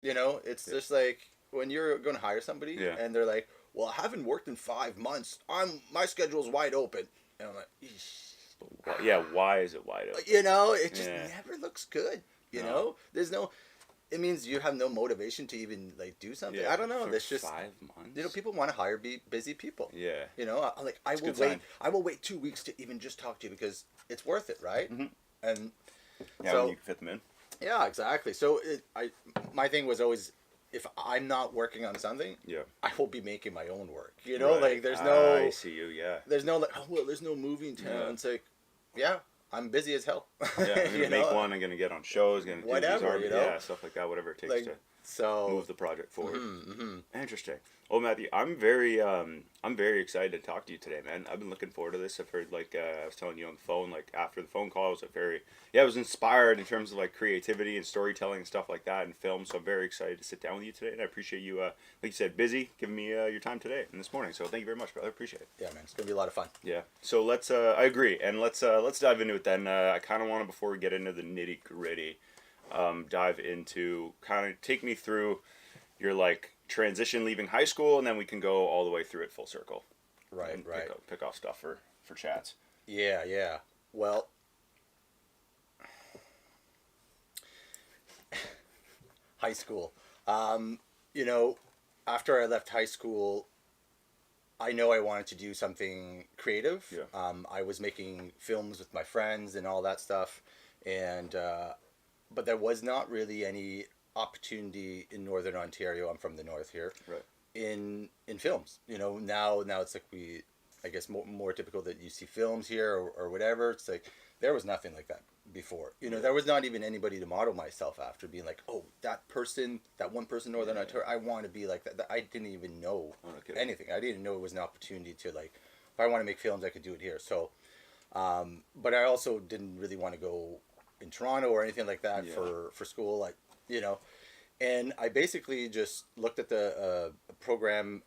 You know, it's just like when you're going to hire somebody Yeah. and they're like, "Well, I haven't worked in 5 months. My schedule's wide open," and I'm like, "Eesh." Yeah, why is it wide open? You know, it just Yeah. never looks good. You No. know, there's no. It means you have no motivation to even like do something. Yeah. I don't know. For That's just, 5 months. people want to hire busy people. Yeah. You know, I It's a will good wait. sign. I will wait 2 weeks to even just talk to you because it's worth it, right? Hmm. And Yeah, when so you can fit them in. yeah, exactly. So my thing was always, if I'm not working on something, Yeah. I will be making my own work. You know, Right. like I see you. Yeah. there's no like, oh well, there's no movie in town. Yeah. It's like, yeah, I'm busy as hell. Yeah. I'm gonna You make know, one. I'm gonna get on shows. Gonna do these whatever. art. You know, Yeah, stuff like that. Whatever it takes like to so. move the project forward. Mm-hmm. Interesting. Well, Matthew, I'm very excited to talk to you today, man. I've been looking forward to this. I've heard, like, I was telling you on the phone, like, after the phone call, I was I was inspired in terms of, like, creativity and storytelling and stuff like that in film. So I'm very excited to sit down with you today, and I appreciate you, like you said, busy, giving me your time today and this morning. So thank you very much, brother. I appreciate it. Yeah, man, it's gonna be a lot of fun. Yeah. So I agree, and let's dive into it then. I kind of want to, before we get into the nitty gritty, dive into kind of take me through your like transition leaving high school, and then we can go all the way through it full circle. Right, And right. pick off stuff for chats. Yeah, yeah. Well, high school. You know, after I left high school, I know I wanted to do something creative. Yeah. I was making films with my friends and all that stuff, and but there was not really any opportunity in Northern Ontario. I'm from the north here. Right. In films, now it's like I guess more typical that you see films here or whatever. It's like there was nothing like that before. There was not even anybody to model myself after, being like, oh, that one person in Northern Ontario, I want to be like that. I didn't even know Oh, no kidding. anything. I didn't know it was an opportunity to, like, if I want to make films, I could do it here. So, but I also didn't really want to go in Toronto or anything like that Yeah. for school, like, and I basically just looked at the program,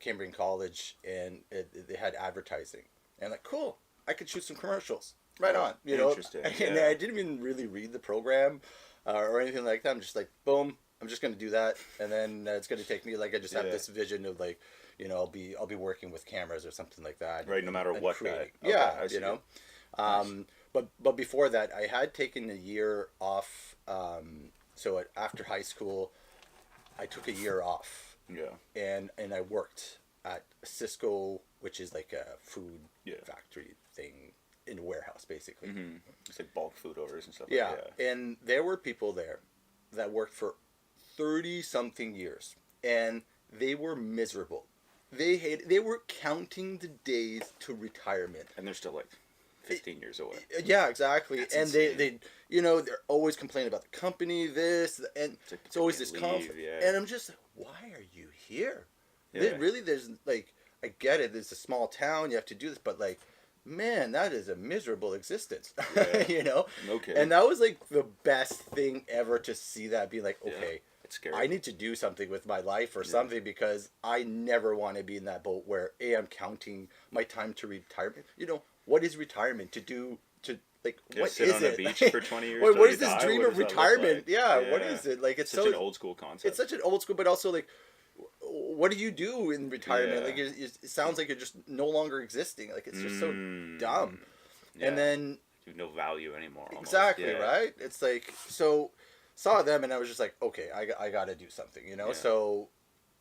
Cambrian College, and they had advertising, and like, cool, I could shoot some commercials. Right on, Interesting, And yeah. I didn't even really read the program or anything like that. I'm just like, boom, I'm just gonna do that, and then it's gonna take me, like, I just have Yeah. this vision of, like, I'll be working with cameras or something like that. Right, no matter and what creating. that. Okay, Yeah, I see. but before that, I had taken a year off. So after high school, I took a year off, Yeah. and I worked at Cisco, which is like a food Yeah. factory thing in a warehouse, basically. Mm-hmm. It's like bulk food orders and stuff. Yeah, Like that. and there were people there that worked for 30 something years, and they were miserable. They were counting the days to retirement. And they're still like 15 years away. Yeah, exactly. That's and insane. they're always complaining about the company, this, and It's like, it's always they this leave, conflict. yeah. And I'm just like, why are you here? Yeah. Really, there's like, I get it. It's a small town. You have to do this, but like, man, that is a miserable existence. Yeah. Okay. And that was like the best thing ever to see that, be like, Yeah. okay, It's scary. I need to do something with my life or Yeah. something, because I never want to be in that boat where I'm counting my time to retirement. What is retirement? Like, Just what sit is on a it? beach for 20 years. What till is you this die? dream What of does that look retirement? like? Yeah, what is it? Like, it's such so an old school concept. it's such an old school, but also like, what do you do in retirement? Yeah. Like, it sounds like you're just no longer existing. Like, it's just so Mm. dumb. Yeah. And then You have no value anymore. Almost. exactly, Yeah. right? It's like, so saw them and I was just like, okay, I got to do something. Yeah. So,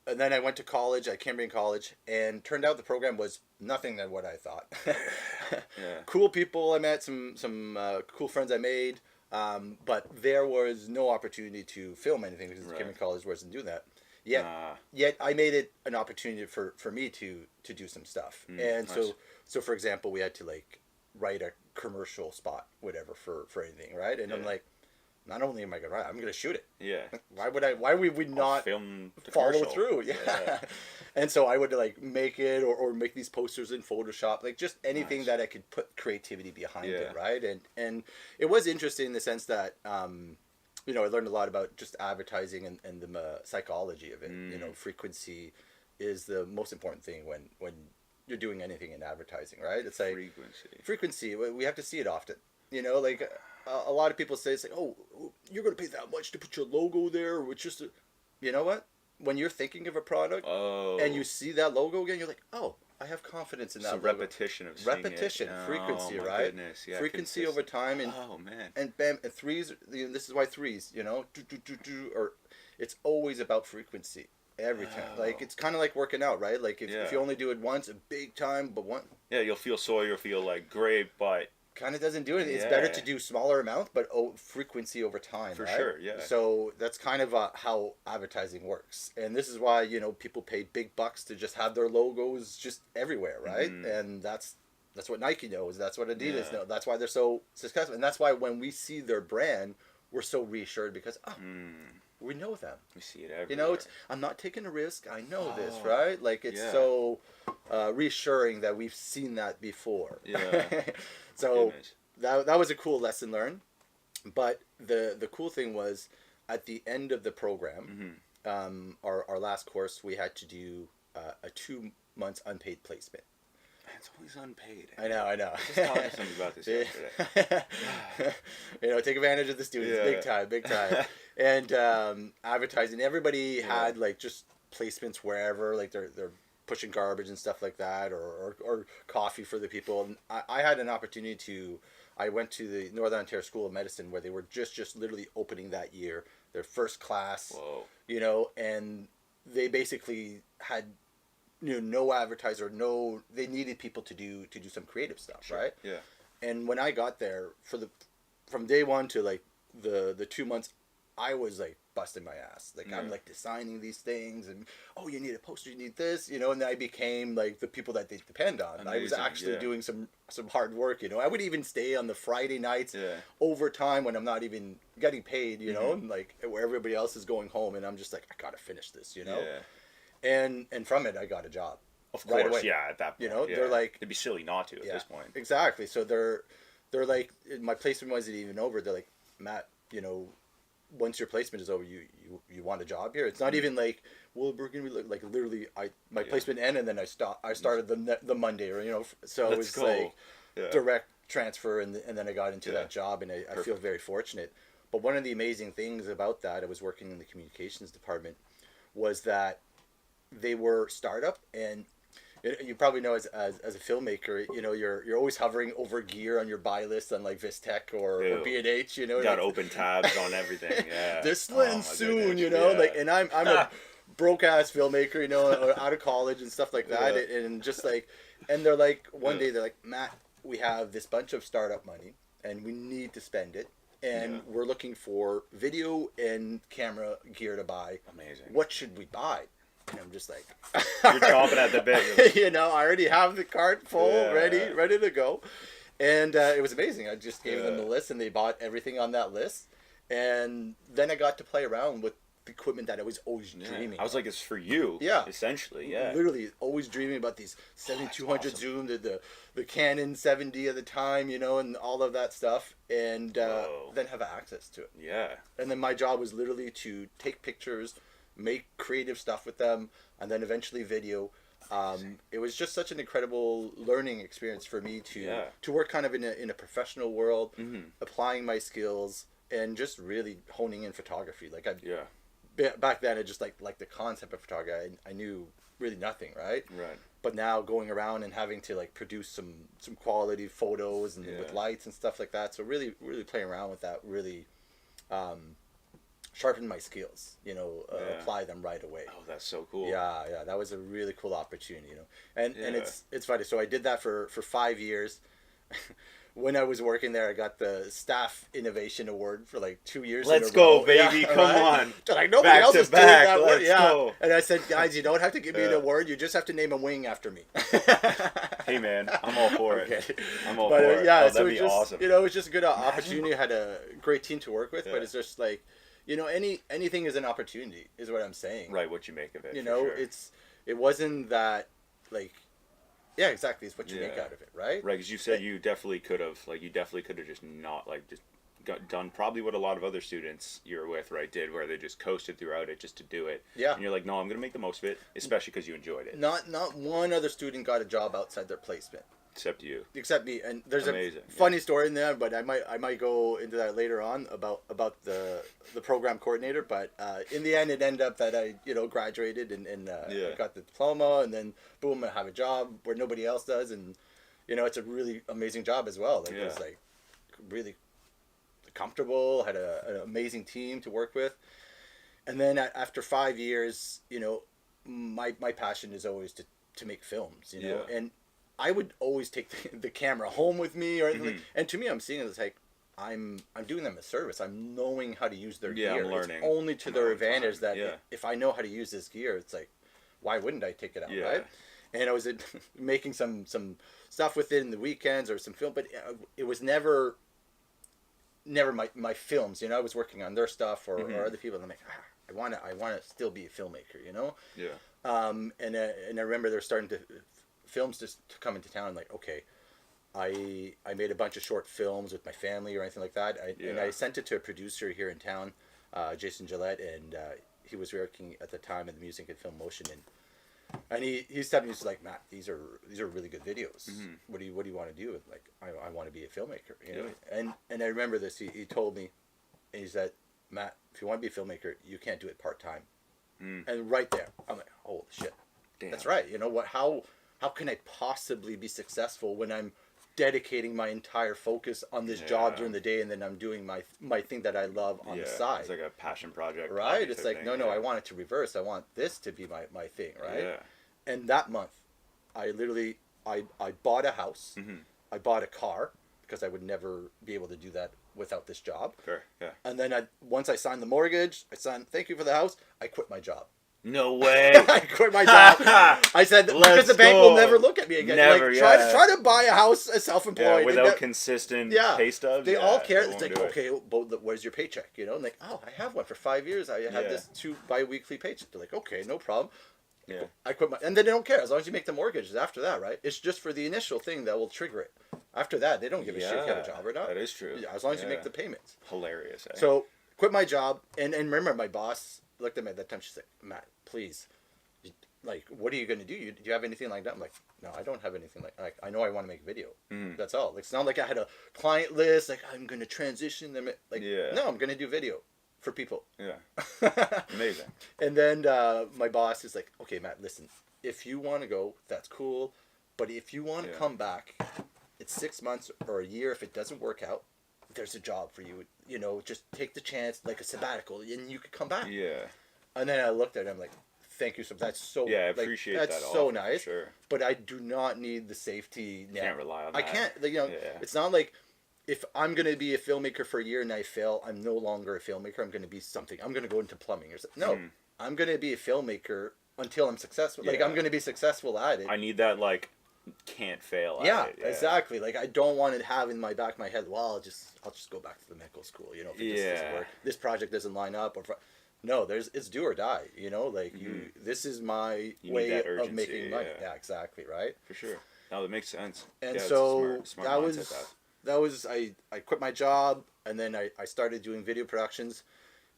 and then I went to college at Cambrian College, and turned out the program was nothing than what I thought. Yeah. Cool people I met, some cool friends I made, but there was no opportunity to film anything because Right. Cambrian College wasn't doing that. Yet, Ah. yet I made it an opportunity for me to do some stuff. And nice. so for example, we had to, like, write a commercial spot, whatever, for anything, right? And I'm Yeah. like, not only am I gonna write, I'm gonna shoot it. Yeah. Why would we I'll not film the follow commercial. through? Yeah. And so I would, like, make it, or make these posters in Photoshop, like, just anything Nice. that I could put creativity behind Yeah. it, right? And it was interesting in the sense that I learned a lot about just advertising and the psychology of it. Frequency is the most important thing when you're doing anything in advertising, right? It's like frequency. We have to see it often. Like, a lot of people say, it's like, oh, you're going to pay that much to put your logo there, which just you know what? When you're thinking of a product Oh. and you see that logo again, you're like, oh, I have confidence in that So logo. repetition of seeing Repetition, it. frequency, Oh, my right? goodness. Yeah, Frequency over time, and oh, man. and bam, and threes. This is why threes, you know, or it's always about frequency every time. Like Oh. it's kind of like working out, right? Like if Yeah. you only do it once, a big time, but one Yeah, you'll feel sore, you'll feel like great, but kind of doesn't do anything. It's better Yeah. to do smaller amounts, but frequency over time, For right? sure, yeah. So that's kind of how advertising works, and this is why, you know, people pay big bucks to just have their logos just everywhere, right? Mhm. And that's what Nike knows. That's what Adidas Yeah. knows. That's why they're so successful, and that's why when we see their brand, we're so reassured because we know them. We see it everywhere. You know, I'm not taking a risk. I know this, Oh, right? Like it's yeah. so reassuring that we've seen that before. Yeah. So Goodness. that was a cool lesson learned. But the cool thing was at the end of the program, our last course, we had to do a 2 months unpaid placement. It's always unpaid. I know. I was just talking to somebody about this yesterday. You know, take advantage of the students, Yeah. big time. And advertising, everybody had like just placements wherever, like they're pushing garbage and stuff like that, or coffee for the people. And I had an opportunity to. I went to the Northern Ontario School of Medicine where they were just literally opening that year, their first class. Whoa. You know, and they basically had, you know, no advertiser, they needed people to do some creative stuff, Sure. right? Yeah. And when I got there from day one to like the 2 months, I was like busting my ass. Like I'm like designing these things, and oh, you need a poster, you need this, you know. And then I became like the people that they depend on. Amazing, I was actually doing some hard work, you know. I would even stay on the Friday nights overtime when I'm not even getting paid, you know, and like where everybody else is going home, and I'm just like, I gotta finish this, you know. Yeah. And from it, I got a job. Of right course, away. yeah. At that point, You know, yeah. they're like, it'd be silly not to at this point. Exactly. So they're like, my placement wasn't even over. They're like, Matt, you know, once your placement is over, you want a job here. It's not even like, well, we're gonna be like literally. My placement ended, and then I started the Monday, or you know, so it was like direct transfer, and then I got into that job, and I feel very fortunate. But one of the amazing things about that, I was working in the communications department, was that they were startup, and you probably know as a filmmaker, you know, you're always hovering over gear on your buy list on like Vistec or B&H, you know. You got open tabs on everything. Yeah. This lens soon, you know, like, and I'm a broke ass filmmaker, you know, out of college and stuff like that, and just like, and they're like, one day they're like, Matt, we have this bunch of startup money, and we need to spend it. And we're looking for video and camera gear to buy. Amazing. What should we buy? And I'm just like, you're chomping at the bit. You know, I already have the cart full, ready to go. And it was amazing. I just gave them the list, and they bought everything on that list. And then I got to play around with the equipment that I was always dreaming. I was like, it's for you. Yeah. Essentially, yeah. Literally, always dreaming about these 7200 zoom, the Canon 7D at the time, you know, and all of that stuff, and then have access to it. Yeah. And then my job was literally to take pictures, make creative stuff with them, and then eventually video. It was just such an incredible learning experience for me to work kind of in a professional world, applying my skills, and just really honing in photography. Like back then, I just like the concept of photography. I knew really nothing, right? Right. But now going around and having to like produce some quality photos and with lights and stuff like that. So really playing around with that really sharpened my skills, you know, apply them right away. Oh, that's so cool. Yeah, that was a really cool opportunity, you know. And it's funny. So I did that for 5 years. When I was working there, I got the Staff Innovation Award for like 2 years. Let's go, baby! Yeah, come on. Like nobody else is doing that. Let's go. And I said, guys, you don't have to give me an award. You just have to name a wing after me. Hey man, I'm all for it. Okay. I'm all for it. Yeah, that'd be awesome. You know, it was just a good opportunity. I had a great team to work with, but it's just like, you know, anything is an opportunity, is what I'm saying. Right, what you make of it. You know, sure. it wasn't that like. Yeah, exactly. It's what you make out of it, right? Right, because you said you definitely could have just not, like, just done probably what a lot of other students you're with, right, did, where they just coasted throughout it just to do it. Yeah. And you're like, no, I'm gonna make the most of it, especially because you enjoyed it. Not one other student got a job outside their placement. Except you. Except me. And there's Amazing. a funny story in there, but I might go into that later on about the program coordinator. But in the end, it ended up that I graduated and I got the diploma, and then boom, I have a job where nobody else does, and it's a really amazing job as well. Like it's like really comfortable. Had an amazing team to work with, and then after 5 years, my passion is always to make films. And I would always take the camera home with me or anything. And to me, I'm seeing it as like I'm doing them a service. I'm knowing how to use their gear. I'm learning. It's only to their advantage that if I know how to use this gear, it's like, why wouldn't I take it out, right? And I was making some stuff with it in the weekends or some film, but it was never my films. I was working on their stuff or other people. And I'm like, I want to still be a filmmaker, And I remember they're starting to films to come into town. Like, okay, I made a bunch of short films with my family or anything like that. And I sent it to a producer here in town, Jason Gillette, and he was working at the time in the music and film motion, and he's telling me, he's like, Matt, these are really good videos. What do you want to do? Like, I want to be a filmmaker, And I remember this. He told me, and he said, Matt, if you want to be a filmmaker, you can't do it part time. And right there, I'm like, holy shit, that's right. What? How can I possibly be successful when I'm dedicating my entire focus on this job during the day, and then I'm doing my thing that I love on the side? It's like a passion project. Right? It's like, no, I want it to reverse. I want this to be my thing, right? Yeah. And that month, I literally, I bought a house. I bought a car, because I would never be able to do that without this job. Sure, yeah. And then once I signed the mortgage, thank you for the house, I quit my job. No way. I quit my job. I said, because the bank will never look at me again. Never, like, try to buy a house as self-employed. Without consistent pay stubs. They all care. It's like, okay, but where's your paycheck? And like, oh, I have one for 5 years. I have this 2 bi-weekly paycheck. They're like, okay, no problem. Yeah. I quit and then they don't care as long as you make the mortgages after that, right? It's just for the initial thing that will trigger it. After that, they don't give a shit if you have a job or not. That is true. Yeah, as long as you make the payments. Hilarious. So quit my job, and remember, my boss looked at me at that time. She's like, Matt, please. Like, what are you going to do? Do you have anything like that? I'm like, no, I don't have anything like I know I want to make a video. That's all. Like, it's not like I had a client list. Like, I'm going to transition them. Like, no, I'm going to do video for people. Yeah. Amazing. And then my boss is like, okay, Matt, listen, if you want to go, that's cool. But if you want to come back, it's 6 months or a year. If it doesn't work out, there's a job for you. Just take the chance, like a sabbatical, and you could come back. Yeah. And then I looked at him like, thank you so much. That's so I appreciate that. That's so nice. Sure. But I do not need the safety net. Can't rely on that. I can't. It's not like if I'm going to be a filmmaker for a year and I fail, I'm no longer a filmmaker. I'm going to be something. I'm going to go into plumbing or something. No, I'm going to be a filmmaker until I'm successful. Like, I'm going to be successful at it. I need that, like, can't fail at it. Yeah, exactly. Like, I don't want to have in my back of my head, well, I'll just go back to the medical school, if it just doesn't work. This project doesn't line up. No, it's do or die, like this is my way of making money. Yeah, exactly, right? For sure. No, that makes sense. And so that was I quit my job, and then I started doing video productions.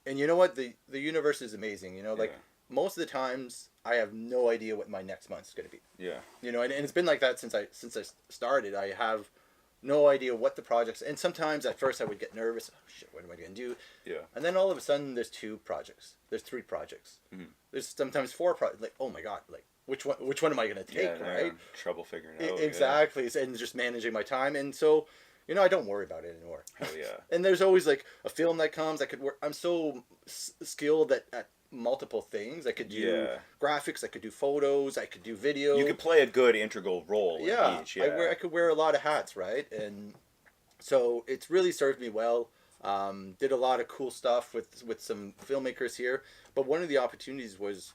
And you know what? The universe is amazing, like most of the times I have no idea what my next month's going to be. Yeah. And it's been like that since I started. I have no idea what the projects, and sometimes at first I would get nervous. Oh shit, what am I going to do? Yeah. And then all of a sudden there's 2 projects. There's 3 projects. There's sometimes 4 projects. Like, oh my god, like which one am I going to take, right? Trouble figuring out. Exactly. Yeah. And just managing my time, and so I don't worry about it anymore. Hell yeah. And there's always like a film that comes. I could work. I'm so skilled at multiple things. I could do graphics, I could do photos, I could do video. You could play a good integral role in each. Yeah. I could wear a lot of hats, right? And so it's really served me well. Did a lot of cool stuff with some filmmakers here. But one of the opportunities was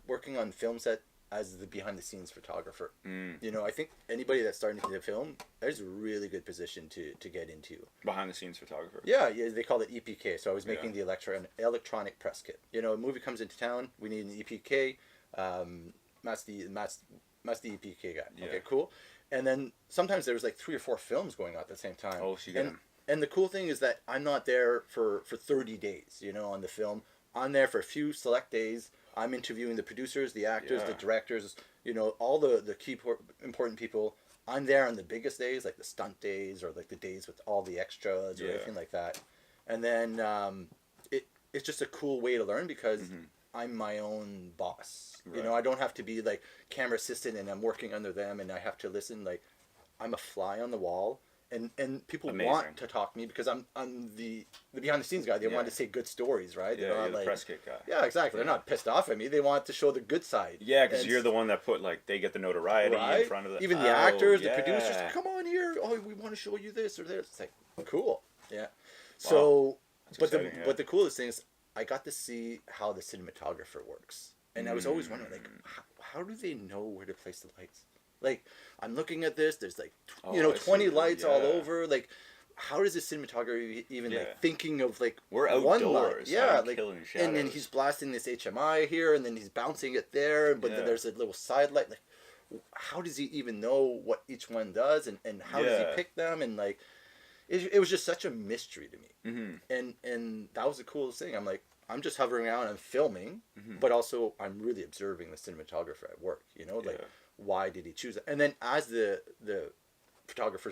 working on film set as the behind the scenes photographer. I think anybody that's starting to do film, there's a really good position to get into. Behind the scenes photographer. Yeah, they call it EPK. So I was making the electronic press kit. A movie comes into town, we need an EPK. Matt's the EPK guy. Yeah. Okay, cool. And then sometimes there was like 3 or 4 films going on at the same time. Oh, so you get them. And the cool thing is that I'm not there for 30 days, on the film. I'm there for a few select days. I'm interviewing the producers, the actors, the directors, all the key important people. I'm there on the biggest days, like the stunt days or like the days with all the extras or anything like that. And then it's just a cool way to learn because I'm my own boss. Right. I don't have to be like camera assistant and I'm working under them and I have to listen. Like I'm a fly on the wall. And people want to talk to me because I'm the behind the scenes guy. They want to say good stories, right? Yeah, you're the press kit guy. Yeah, exactly. They're not pissed off at me. They want to show the good side. Yeah, because you're the one that put they get the notoriety in front of even the actors, the producers. Come on here. Oh, we want to show you this or this. It's like cool. Yeah. So, but the coolest thing is I got to see how the cinematographer works, and I was always wondering how do they know where to place the lights? Like, I'm looking at this, there's 20 lights all over. Like, how does the cinematographer even thinking of we're outdoors, one light? Yeah, killing shadows. And then he's blasting this HMI here, and then he's bouncing it there, but then there's a little side light. Like, how does he even know what each one does, and how does he pick them? And it was just such a mystery to me. And that was the coolest thing. I'm just hovering around, I'm filming, but also I'm really observing the cinematographer at work. Why did he choose it? And then as the photographer,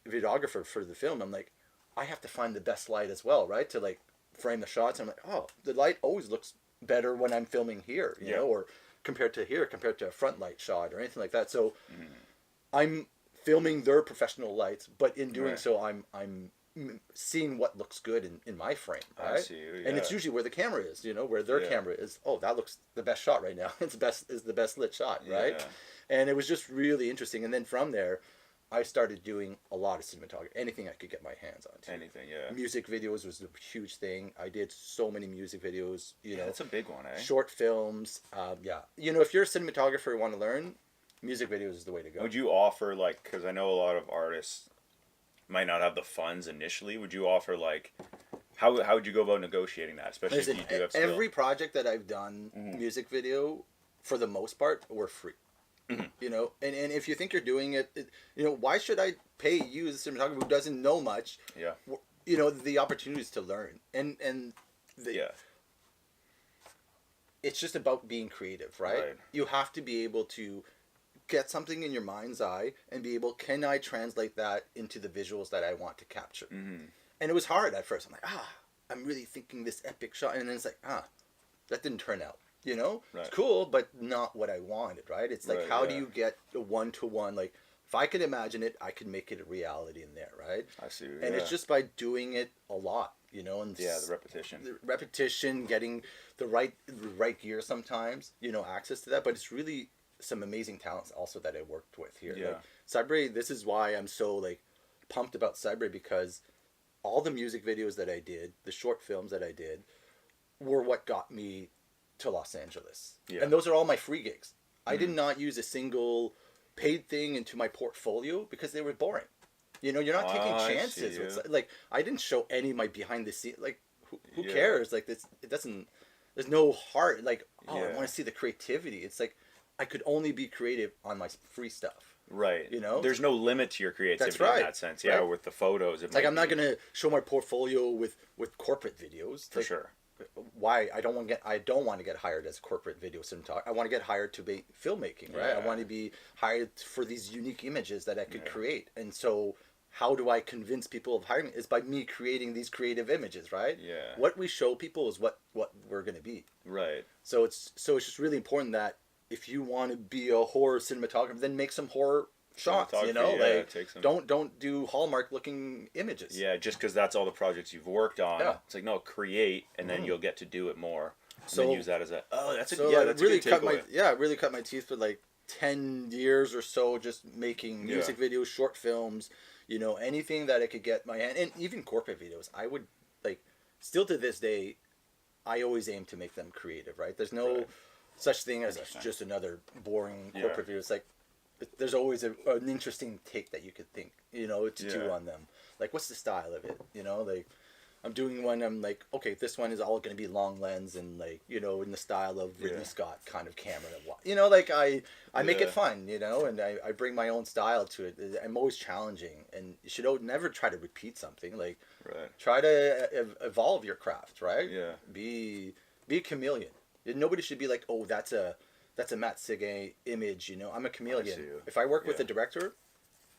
videographer for the film, I'm like, I have to find the best light as well, right? To frame the shots. I'm like, oh, the light always looks better when I'm filming here, you know, or compared to a front light shot or anything like that. So I'm filming their professional lights, but in doing so, I'm seeing what looks good in my frame, right? I see, and it's usually where the camera is, where their camera is. Oh, that looks the best shot right now. It's the best lit shot, right? And it was just really interesting. And then from there, I started doing a lot of cinematography, anything I could get my hands on. Anything, Music videos was a huge thing. I did so many music videos. That's a big one, eh? Short films, if you're a cinematographer and want to learn, music videos is the way to go. Would you offer because I know a lot of artists might not have the funds initially, would you offer how would you go about negotiating that, especially if you do have skill? Every project that I've done music video for the most part were free. And if you think you're doing it, why should I pay you as a cinematographer who doesn't know much? The opportunities to learn and it's just about being creative, right? You have to be able to get something in your mind's eye and be able, can I translate that into the visuals that I want to capture? And it was hard at first. I'm like, I'm really thinking this epic shot. And then it's like, that didn't turn out, It's cool, but not what I wanted, right? It's like, how do you get a one-to-one? Like, if I could imagine it, I could make it a reality in there, right? I see. And it's just by doing it a lot, and the repetition. The repetition, getting the right gear sometimes, access to that. But it's really some amazing talents also that I worked with here. Cyber, this is why I'm so pumped about Cyber, because all the music videos that I did, the short films that I did, were what got me to Los Angeles. And those are all my free gigs. I did not use a single paid thing into my portfolio because they were boring. You're not taking chances. I didn't show any of my behind the scenes. Who cares? It doesn't. There's no heart. I want to see the creativity. It's I could only be creative on my free stuff. Right. There's no limit to your creativity in that sense. Yeah, with the photos. I'm not going to show my portfolio with corporate videos. For sure. Why? I don't want to get hired as a corporate video cinematographer. I want to get hired to be filmmaking, right? I want to be hired for these unique images that I could create. And so how do I convince people of hiring me? Is by me creating these creative images, right? Yeah. What we show people is what we're going to be. Right. So it's just really important that if you want to be a horror cinematographer, then make some horror shots, don't do Hallmark looking images. Yeah, just because that's all the projects you've worked on. It's no, create, and then you'll get to do it more. And then use that as that's a really good takeaway. Really cut my teeth for 10 years or so just making music videos, short films, anything that I could get my hand, and even corporate videos. I would still to this day, I always aim to make them creative, right? There's no such thing as just another boring corporate video. It's there's always an interesting take that you could think, to do on them. What's the style of it? I'm doing one. I'm like, okay, this one is all going to be long lens and like, you know, in the style of Ridley Scott kind of camera. You know, like I make it fun, you know, and I bring my own style to it. I'm always challenging, and you should never try to repeat something. Like, try to evolve your craft, right? Yeah. Be a chameleon. Nobody should be like, oh, that's a Matt Seguin image, you know. I'm a chameleon. If I work with a director,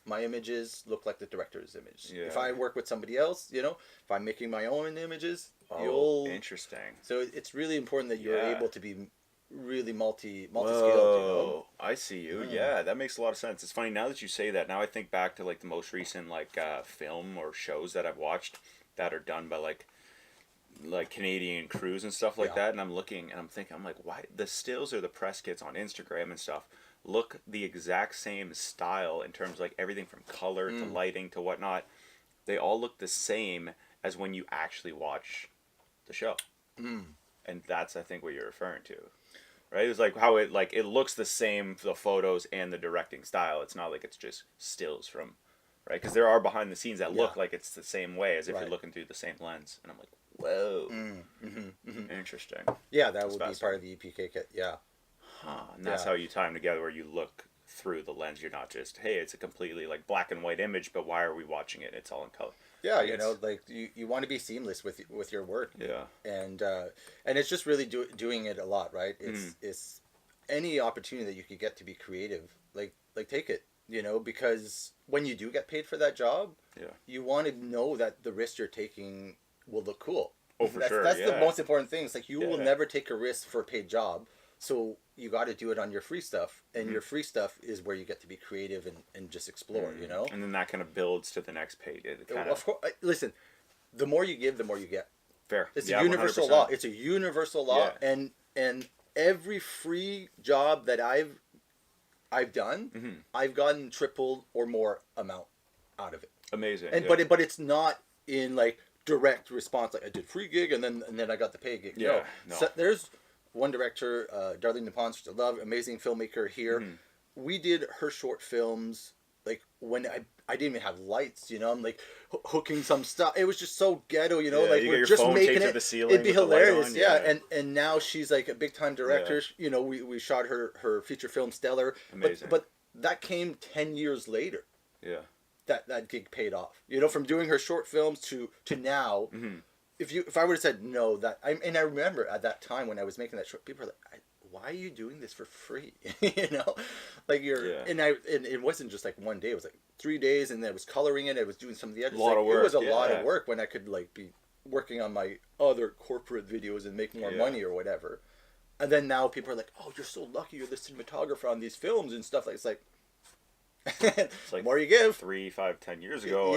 my images look like the director's image. Yeah. If I work with somebody else, you know, if I'm making my own images, interesting. So it's really important that you're able to be really multi-skilled. Whoa, you know? I see you. Yeah, that makes a lot of sense. It's funny now that you say that. Now I think back to like the most recent like film or shows that I've watched that are done by like Canadian crews and stuff like that, and I'm looking and I'm thinking, I'm like, why the stills or the press kits on Instagram and stuff look the exact same style in terms of like everything from color to lighting to whatnot. They all look the same as when you actually watch the show. And that's, I think, what you're referring to, right? It's like how it looks the same for the photos and the directing style. It's not like it's just stills from, right? Because there are behind the scenes that look like it's the same way as if you're looking through the same lens. And I'm like, whoa, interesting. Yeah, that would be part of the EPK kit. Yeah. And that's how you tie them together, where you look through the lens. You're not just, hey, it's a completely like black and white image, but why are we watching it? It's all in color. Yeah, you know, like you want to be seamless with your work. Yeah. And it's just really doing it a lot, right? It's any opportunity that you could get to be creative, like take it, you know, because when you do get paid for that job, you want to know that the risk you're taking will look cool. Oh, for sure. That's the most important thing. It's like you will never take a risk for a paid job. So you got to do it on your free stuff, and your free stuff is where you get to be creative and just explore, you know? And then that kind of builds to the next page. Of course, listen, the more you give, the more you get. Fair. It's a universal 100%. law. It's a universal law, and every free job that I've done, I've gotten triple or more amount out of it. Amazing. And but it's not in like direct response, like I did free gig and then I got the pay gig. Yeah. No. So there's one director, Darlene DePonce, which I love, amazing filmmaker here. We did her short films like when I didn't even have lights, you know. I'm like hooking some stuff. It was just so ghetto, you know. Like you we're just making it. It'd be hilarious, And now she's like a big time director. You know, we shot her feature film Stellar. Amazing. But that came 10 years later. Yeah. That gig paid off. You know, from doing her short films to now. If I would have said no, I remember at that time when I was making that short, people were like, "Why are you doing this for free?" You know, like and it wasn't just like one day. It was like 3 days, and then I was coloring it. I was doing some of the edits. A lot of work. It was a lot of work when I could like be working on my other corporate videos and make more money or whatever. And then now people are like, "Oh, you're so lucky. You're the cinematographer on these films and stuff." Like it's like. It's like more you give. 3, 5, 10 years ago.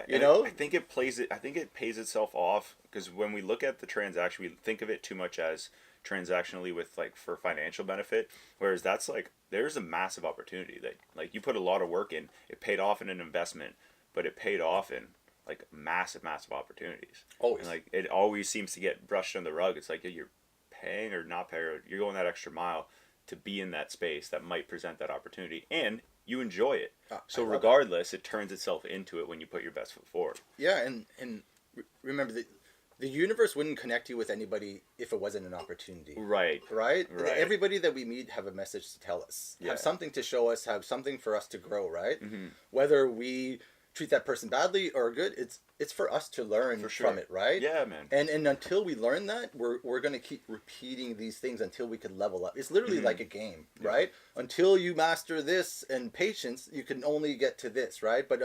You know, I think it pays itself off because when we look at the transaction, we think of it too much as transactionally with like for financial benefit, whereas that's like there's a massive opportunity that like you put a lot of work in. It paid off in an investment, but it paid off in like massive opportunities. Always. And like it always seems to get brushed under the rug. It's like you're paying or not paying, or you're going that extra mile to be in that space that might present that opportunity, and you enjoy it. So regardless, it turns itself into it when you put your best foot forward. Yeah, and remember that the universe wouldn't connect you with anybody if it wasn't an opportunity. Right. Everybody that we meet have a message to tell us, have something to show us, have something for us to grow, right? Whether we treat that person badly or good, it's for us to learn from it, right? Yeah, man. And until we learn that, we're going to keep repeating these things until we can level up. It's literally like a game, right? Until you master this and patience, you can only get to this, right? But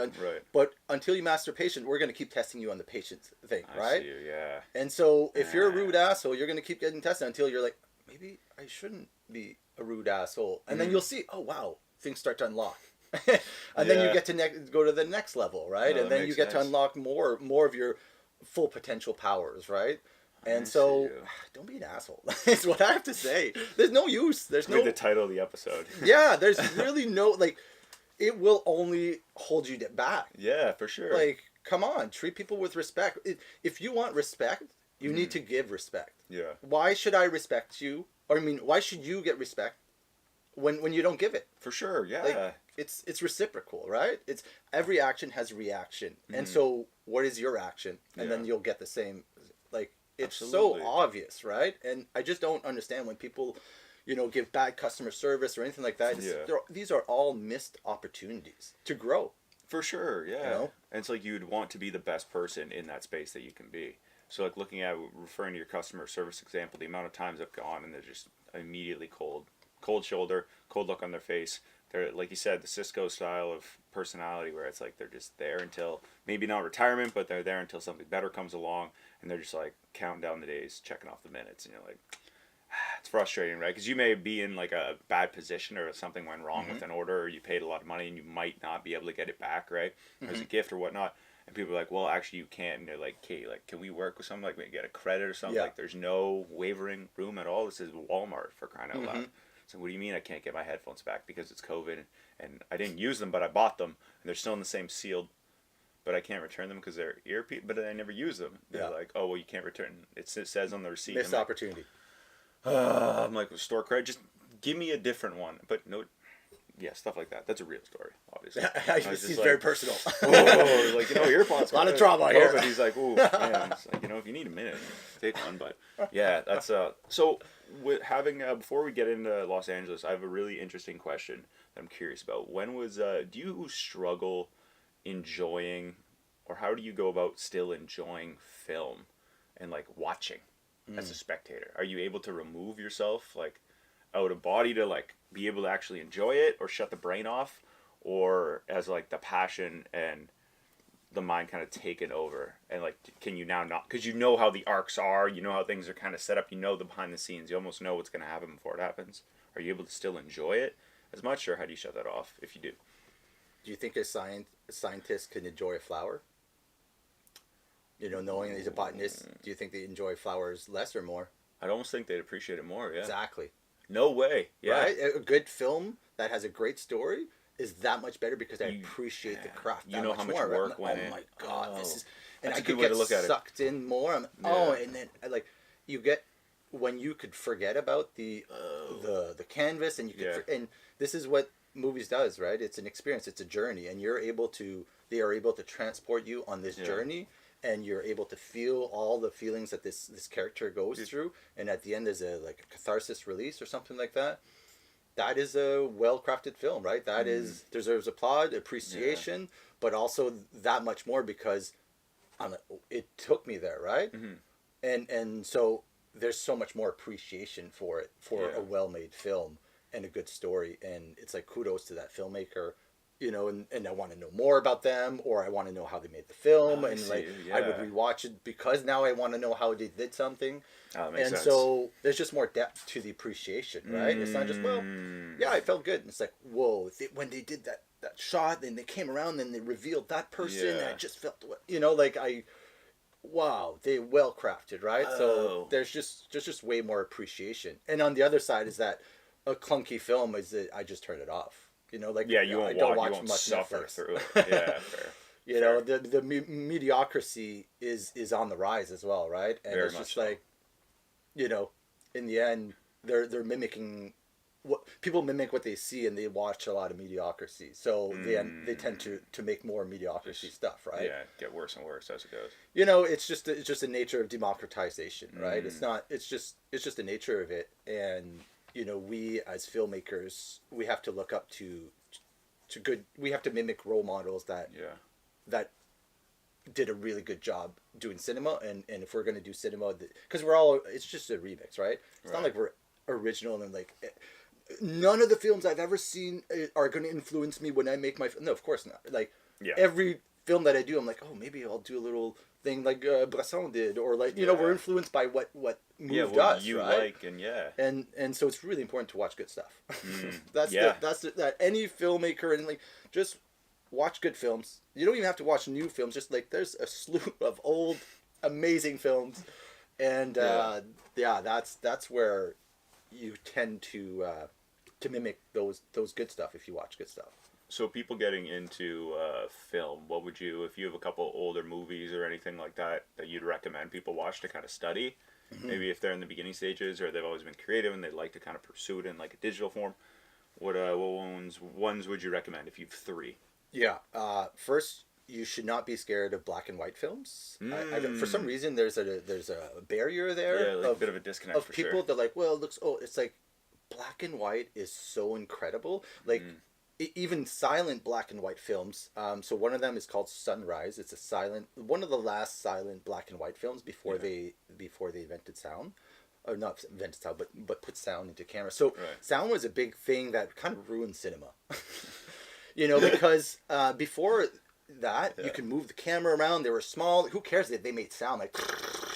until you master patience, we're going to keep testing you on the patience thing, right? I see you, yeah. And so if you're a rude asshole, you're going to keep getting tested until you're like, maybe I shouldn't be a rude asshole. And then you'll see, oh wow, things start to unlock. And then you get to go to the next level, right? And then you get to unlock more of your full potential powers, right? And so, don't be an asshole. That's what I have to say. There's no use. There's no. The title of the episode. Yeah, there's really no like. It will only hold you back. Yeah, for sure. Like, come on, treat people with respect. If you want respect, you need to give respect. Yeah. Why should I respect you? Or I mean, why should you get respect when you don't give it. For sure, yeah. Like it's reciprocal, right? It's every action has a reaction, and so what is your action, and then you'll get the same. Like it's Absolutely. so obvious, right? And I just don't understand when people, give bad customer service or anything like that. These are all missed opportunities to grow. For sure, yeah. You know? And it's like you'd want to be the best person in that space that you can be. So like referring to your customer service example, the amount of times I've gone and they're just immediately cold shoulder, cold look on their face. They're, like you said, the Cisco style of personality where it's like they're just there until, maybe not retirement, but they're there until something better comes along, and they're just like counting down the days, checking off the minutes, and you're like, it's frustrating, right? Because you may be in like a bad position, or something went wrong with an order, or you paid a lot of money and you might not be able to get it back, right? As a gift or whatnot. And people are like, well, actually you can. And they're like, okay, like, can we work with something? Like, we get a credit or something? Yeah. Like, there's no wavering room at all. This is Walmart, for crying out loud. So what do you mean I can't get my headphones back because it's COVID and I didn't use them, but I bought them and they're still in the same sealed, but I can't return them because they're earpiece, but I never use them. They're like, oh, well, you can't return. It says on the receipt. Missed opportunity. I'm like, store credit, just give me a different one. But no, yeah, stuff like that. That's a real story, obviously. He's very personal. Oh, like, earpods. A lot of trauma here. But he's like, oh, man. It's like, if you need a minute, take one. But yeah, that's so with having before we get into Los Angeles, I have a really interesting question that I'm curious about. When was do you struggle enjoying, or how do you go about still enjoying film and like watching as a spectator? Are you able to remove yourself like out of body to like be able to actually enjoy it, or shut the brain off, or as like the passion and the mind kind of take it over, and like can you now not, because you know how the arcs are, you know how things are kind of set up, you know the behind the scenes, you almost know what's going to happen before it happens. Are you able to still enjoy it as much, or how do you shut that off if you do? Do you think a scientist can enjoy a flower? Knowing that he's a botanist, do you think they enjoy flowers less or more? I'd almost think they'd appreciate it more. Yeah. Exactly. No way. Yeah. Right? A good film that has a great story is that much better because I appreciate the craft. You know how much work went in. Oh my god, this is, and That's I a could good way get to look at it. sucked in more. And then like you get when you could forget about the canvas, and you could and this is what movies does, right? It's an experience, it's a journey, and they are able to transport you on this journey. And you're able to feel all the feelings that this character goes through, and at the end there's a catharsis release or something like that. That is a well-crafted film, right? That deserves applaud, appreciation, but also that much more because it took me there, right? And so there's so much more appreciation for it, for a well-made film and a good story, and it's like kudos to that filmmaker. And I want to know more about them, or I want to know how they made the film, and I would rewatch it because now I want to know how they did something. Makes sense. So there's just more depth to the appreciation, right? It's not just I felt good. And it's like, whoa, when they did that shot, and they came around and they revealed that person, and I just felt wow, they well crafted, right? So there's just way more appreciation. And on the other side is that a clunky film is that I just turn it off. You won't suffer Netflix. through it. Yeah, fair. The mediocrity is on the rise as well, right? And Very it's much just so. like, in the end, they're mimicking what people mimic what they see, and they watch a lot of mediocrity. So they tend to make more mediocrity stuff, right? Yeah, get worse and worse as it goes. It's just the nature of democratization, right? It's just the nature of it, and we as filmmakers, we have to look up to good. We have to mimic role models that did a really good job doing cinema, and if we're gonna do cinema, because it's just a remix, right? It's not like we're original and like none of the films I've ever seen are gonna influence me when I make my no, of course not. Like every film that I do, I'm like, oh, maybe I'll do a little thing like Bresson did, or like we're influenced by what moved us, you right? like, and so it's really important to watch good stuff. That any filmmaker, and like just watch good films. You don't even have to watch new films. Just like there's a slew of old amazing films, and that's where you tend to mimic those good stuff if you watch good stuff. So people getting into film, what would you, if you have a couple older movies or anything like that you'd recommend people watch to kind of study? Maybe if they're in the beginning stages, or they've always been creative and they'd like to kind of pursue it in like a digital form. What ones would you recommend if you've three? Yeah. First, you should not be scared of black and white films. For some Mm. reason, there's a barrier there Yeah, like a bit of a disconnect of for people sure. that like, well, it looks, oh, it's like black and white is so incredible. Like Mm. even silent black and white films. So one of them is called Sunrise. It's a silent, one of the last silent black and white films before Yeah. they invented sound, or not invented sound, but put sound into camera. So Right. sound was a big thing that kind of ruined cinema. Because before that you Yeah. could move the camera around. They were small. Who cares that they made sound like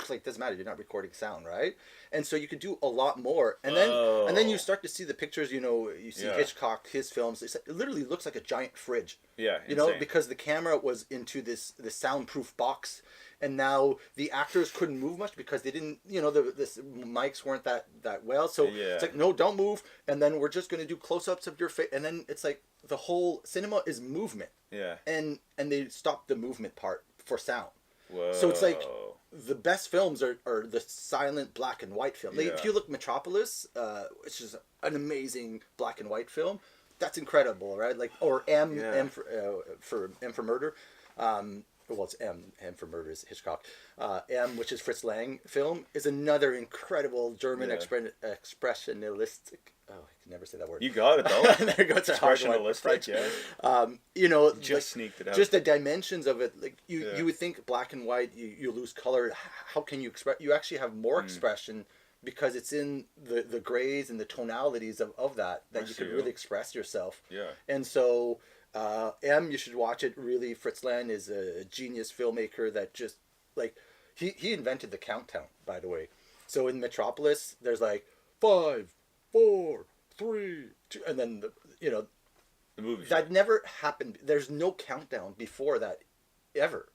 like doesn't matter. You're not recording sound, right? And so you could do a lot more. And then you Oh. start to see the pictures. You see Yeah. Hitchcock, his films. It literally looks like a giant fridge. Yeah. You know, Insane. because the camera was into this soundproof box, and now the actors couldn't move much because they didn't, this mics weren't that well. So Yeah. it's like, no, don't move, and then we're just going to do close-ups of your face, and then it's like the whole cinema is movement, Yeah. and they stopped the movement part for sound. Whoa. So it's like the best films are the silent black and white film. Like, Yeah. if you look Metropolis, which is an amazing black and white film, that's incredible, right? Like, or Yeah. M for Murder. Well, it's M for Murder is Hitchcock. M, which is Fritz Lang film, is another incredible German Yeah. expressionistic. Oh, I can never say that word. You got it though. There goes a hard one. Expressionistic, yeah. Just Just sneaked it out. just the dimensions of it. Like Yeah. you would think black and white, you lose color. How can you express? You actually have more expression because it's in the grays and the tonalities of that I you see could you. really express yourself. Yeah. And so M, you should watch it. Really, Fritz Lang is a genius filmmaker that just like he invented the countdown, by the way. So in Metropolis, there's like 5, 4, 3, 2, and then The movie. that never happened. There's no countdown before that, ever.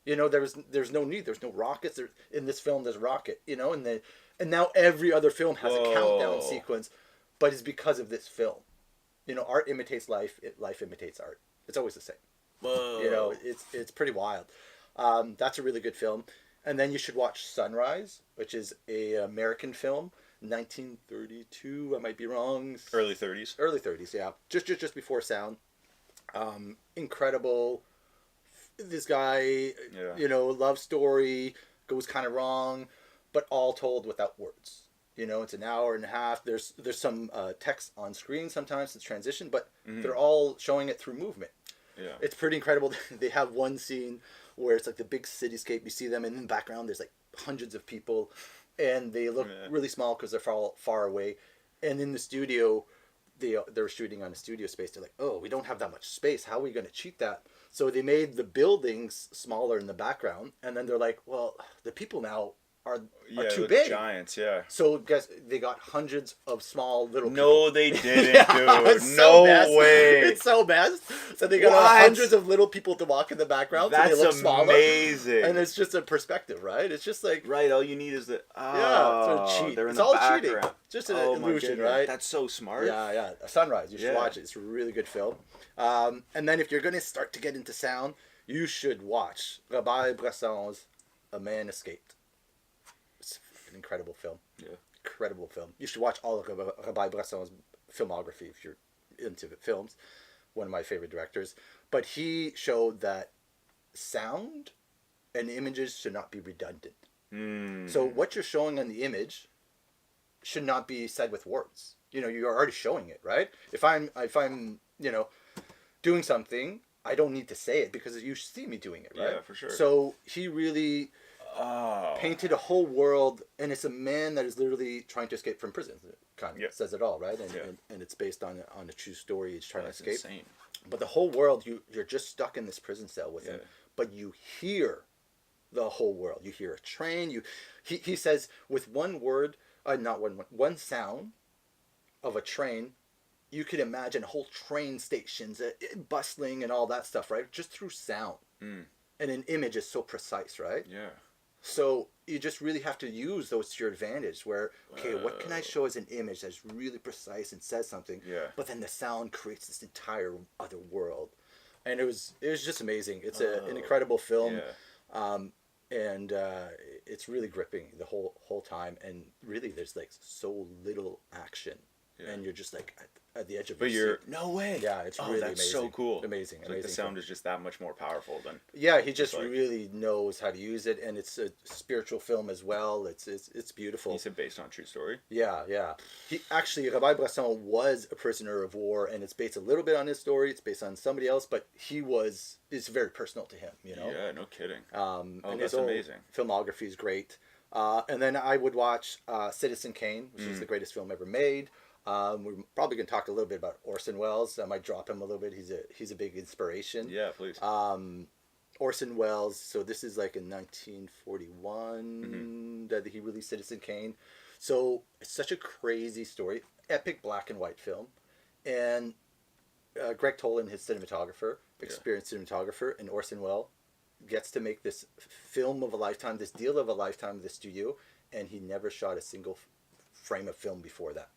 There's no need. There's no rockets. In this film, there's rocket. And now every other film has a countdown Whoa. sequence, but it's because of this film. Art imitates life. Life imitates art. It's always the same. Whoa. It's pretty wild. That's a really good film. And then you should watch Sunrise, which is a American film, 1932. I might be wrong. Early 30s. Early 30s, yeah. Just before sound. Incredible. This guy, Yeah. love story goes kind of wrong, but all told without words. It's an hour and a half. There's some text on screen sometimes to transition, but they're all showing it through movement. Yeah. It's pretty incredible. They have one scene where it's like the big cityscape. You see them, and in the background there's like hundreds of people, and they look Yeah. really small because they're far away. And in the studio, they're shooting on a studio space. They're like, oh, we don't have that much space. How are we going to cheat that? So they made the buildings smaller in the background, and then they're like, well, the people now are Yeah, too like big. giants, yeah. So guys, they got hundreds of small little No, they didn't, Yeah, dude. it's No so best. way. It's so best. So they got What? hundreds of little people to walk in the background. That's so they look smaller. amazing. And it's just a perspective, right? It's just like Right, all you need is the yeah, it's a cheat. They're in It's the all background. cheating. Just an Oh my illusion, goodness, right? That's so smart. Yeah. Sunrise. You should Yeah. watch it. It's a really good film. And then if you're going to start to get into sound, you should watch Rabbi Bresson's A Man Escaped. It's an incredible film. Yeah. Incredible film. You should watch all of Rabbi Bresson's filmography if you're into films. One of my favorite directors. But he showed that sound and images should not be redundant. Mm. So what you're showing on the image should not be said with words. You're already showing it, right? If I'm doing something, I don't need to say it because you see me doing it, right? Yeah, for sure. So he really Oh. painted a whole world, and it's a man that is literally trying to escape from prison. It kind of Yeah. says it all, right? And, Yeah. and it's based on a true story. He's trying That's to escape. insane. But the whole world, you're just stuck in this prison cell with him. Yeah. But you hear the whole world. You hear a train. He says with one word, not one sound of a train, you could imagine whole train stations bustling and all that stuff, right? Just through sound. Mm. And an image is so precise, right? Yeah. So you just really have to use those to your advantage where, okay, what can I show as an image that's really precise and says something? Yeah. But then the sound creates this entire other world. And it was just amazing. It's an incredible film. Yeah. And it's really gripping the whole time. And really there's like so little action and you're just like at the edge of But your you're seat. no way. Yeah, it's Oh, really that's amazing. so cool. Amazing, It's like amazing. the sound is just that much more powerful than. Yeah, he just like- really knows how to use it, and it's a spiritual film as well. It's beautiful. He said based on true story. Yeah, yeah. He actually, Robert Bresson was a prisoner of war, and it's based a little bit on his story. It's based on somebody else, but it's very personal to him. You know. Yeah, no kidding. And that's his whole amazing. filmography is great. And then I would watch Citizen Kane, which is the greatest film ever made. We're probably going to talk a little bit about Orson Welles. I might drop him a little bit. He's a big inspiration. Yeah, please. Orson Welles. So this is like in 1941 that he released Citizen Kane. So it's such a crazy story, epic black and white film, and Greg Toland, his cinematographer, experienced cinematographer, and Orson Welles gets to make this film of a lifetime, this deal of a lifetime with the studio, and he never shot a single frame of film before that.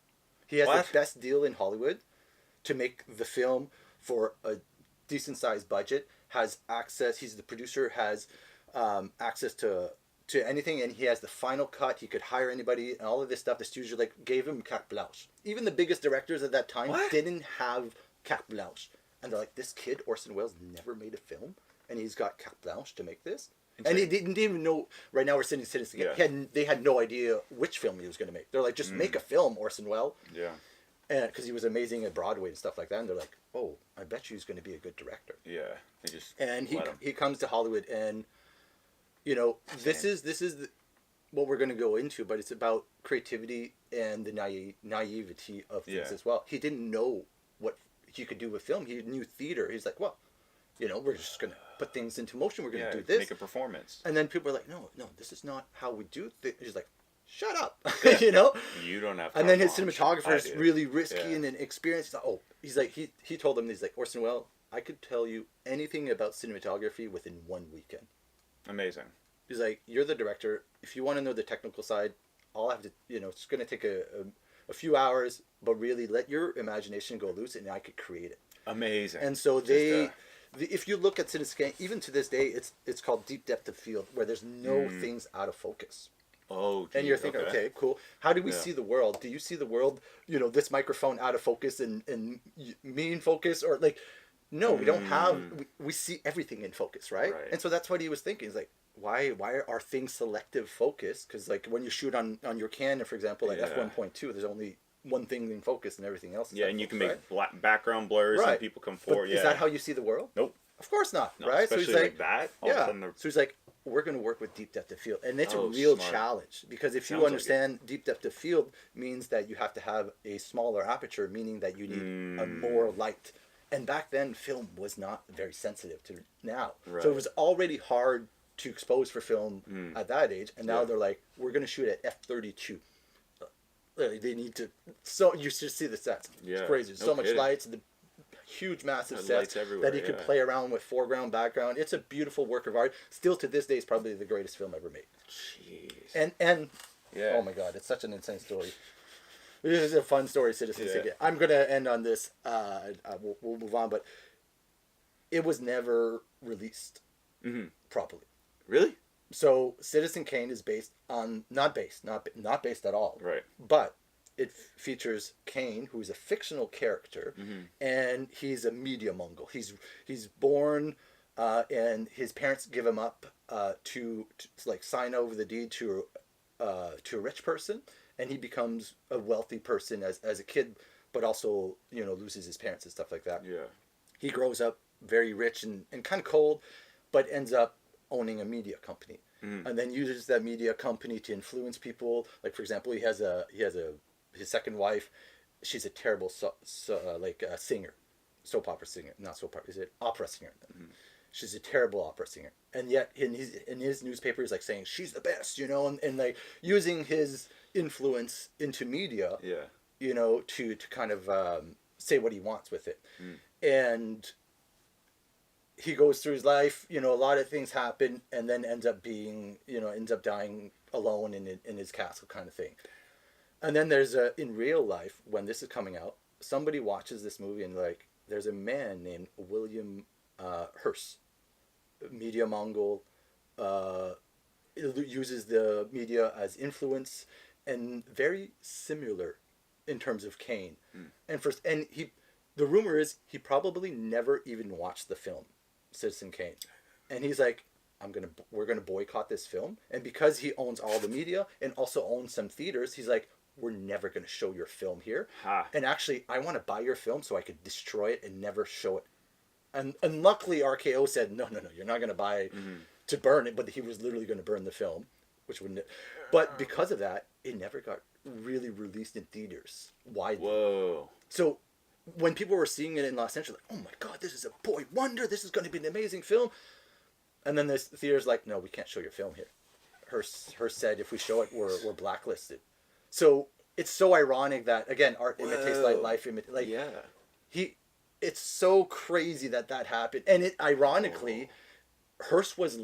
He has What? the best deal in Hollywood to make the film for a decent sized budget, has access, he's the producer, has access to anything, and he has the final cut. He could hire anybody and all of this stuff. The studio like gave him carte blanche. Even the biggest directors at that time What? didn't have carte blanche. And they're like, this kid, Orson Welles, never made a film, and he's got carte blanche to make this. And he didn't even know. Right now we're sitting Citizen Kane. They had no idea which film he was going to make. They're like, just make a film, Orson Welles. Yeah. And because he was amazing at Broadway and stuff like that. And they're like, oh, I bet you he's going to be a good director. Yeah. They just And let him. he comes to Hollywood, and this is what we're going to go into, but it's about creativity and the naivety of things as well. He didn't know what he could do with film. He knew theater. He's like, well, we're just going to put things into motion. We're going to do this. Make a performance. And then people are like, no, this is not how we do things. He's like, shut up, You don't have. And then his carte blanche. cinematographer I is do. really risky Yeah. and inexperienced. He's like, he told them, he's like, Orson Welles, I could tell you anything about cinematography within one weekend. Amazing. He's like, you're the director. If you want to know the technical side, I'll have to, it's going to take a few hours, but really let your imagination go loose, and I could create it. Amazing. And so if you look at Citizen Kane, even to this day, it's called deep depth of field, where there's no things out of focus. Oh, And you're thinking, okay, cool. How do we see the world? Do you see the world, this microphone out of focus and me in focus? Or like, no, we don't have, we see everything in focus, right? And so that's what he was thinking. He's like, why are things selective focus? Because like when you shoot on your Canon, for example, like f1.2, there's only one thing in focus and everything else is Yeah, out and of you can focus, make background blurs and people come forward. But is that how you see the world? Nope. Of course not, No, right? So especially he's like that. All of a sudden So he's like, we're going to work with deep depth of field. And it's a Oh, real smart. challenge, because if Sounds you like understand deep depth of field means that you have to have a smaller aperture, meaning that you need a more light. And back then, film was not very sensitive to now. Right. So it was already hard to expose for film at that age. And now they're like, we're going to shoot at f32. They need to. So you should see the sets. Yeah. It's crazy. There's No so much kidding. lights. The huge, massive There's sets lights everywhere, that he could yeah. play around with foreground, background. It's a beautiful work of art. Still to this day, is probably the greatest film ever made. Jeez. And Yeah. oh my God, it's such an insane story. This is a fun story, Citizen Yeah. Seguin. I'm gonna end on this. We'll move on, but it was never released properly. Really? So Citizen Kane is based on not based at all. Right. But it features Kane, who is a fictional character, and he's a media mogul. He's born, and his parents give him up to like sign over the deed to a rich person, and he becomes a wealthy person as a kid, but also loses his parents and stuff like that. Yeah. He grows up very rich and kind of cold, but ends up owning a media company, and then uses that media company to influence people. Like for example, he has his second wife. She's a terrible singer, soap opera singer, not soap opera. Is it opera singer? She's a terrible opera singer, and yet in his newspaper he's like saying she's the best, and like using his influence into media, to kind of say what he wants with it, and he goes through his life, a lot of things happen, and then ends up dying alone in his castle kind of thing. And then there's in real life, when this is coming out, somebody watches this movie and like, there's a man named William Hearst, media mongol, uses the media as influence, and very similar in terms of Kane. And the rumor is he probably never even watched the film Citizen Kane, and he's like, we're gonna boycott this film, and because he owns all the media and also owns some theaters, he's like, we're never gonna show your film here, and actually I want to buy your film so I could destroy it and never show it. And luckily RKO said no, you're not gonna buy to burn it, but he was literally gonna burn the film, which wouldn't. But because of that, it never got really released in theaters widely. Whoa. So when people were seeing it in Los Angeles, like, oh my God, this is a boy wonder. This is going to be an amazing film. And then this theater's like, no, we can't show your film here. Her said, if we show it, we're blacklisted. So it's so ironic that, again, art imitates life. It's so crazy that happened. And it ironically, Hearst was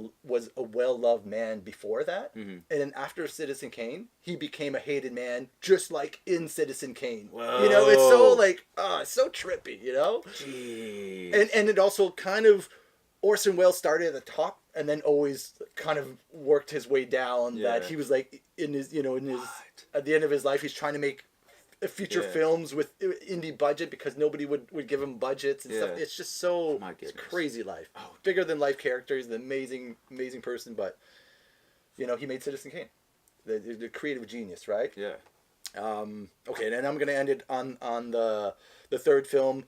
a well-loved man before that. And then after Citizen Kane, he became a hated man, just like in Citizen Kane. Whoa. You know, it's so like, it's so trippy, you know? Jeez. And it also kind of, Orson Welles started at the top and then always kind of worked his way down. That he was like, at the end of his life, he's trying to make feature films with indie budget because nobody would give him budgets and stuff. It's just so it's crazy life. Bigger than life character. He's an amazing person, but he made Citizen Kane, the creative genius, right? Yeah. Okay, and then I'm gonna end it on the third film.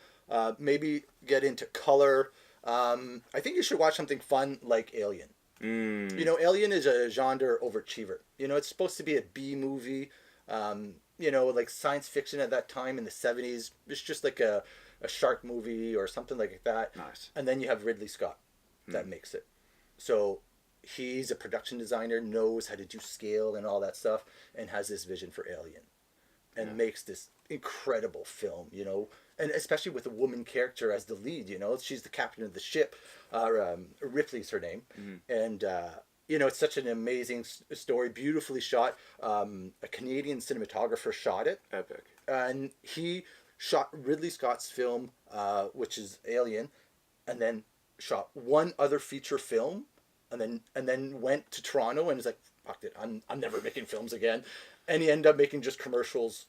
Maybe get into color. I think you should watch something fun like Alien. Alien is a genre overachiever. It's supposed to be a B movie. Like science fiction at that time in the 70s. It's just like a shark movie or something like that. Nice. And then you have Ridley Scott that makes it. So he's a production designer, knows how to do scale and all that stuff, and has this vision for Alien. And makes this incredible film, and especially with a woman character as the lead, she's the captain of the ship. Ripley's her name. And, it's such an amazing story, beautifully shot. A Canadian cinematographer shot it. Epic. And he shot Ridley Scott's film, which is Alien, and then shot one other feature film, and then went to Toronto and was like, fuck it, I'm never making films again. And he ended up making just commercials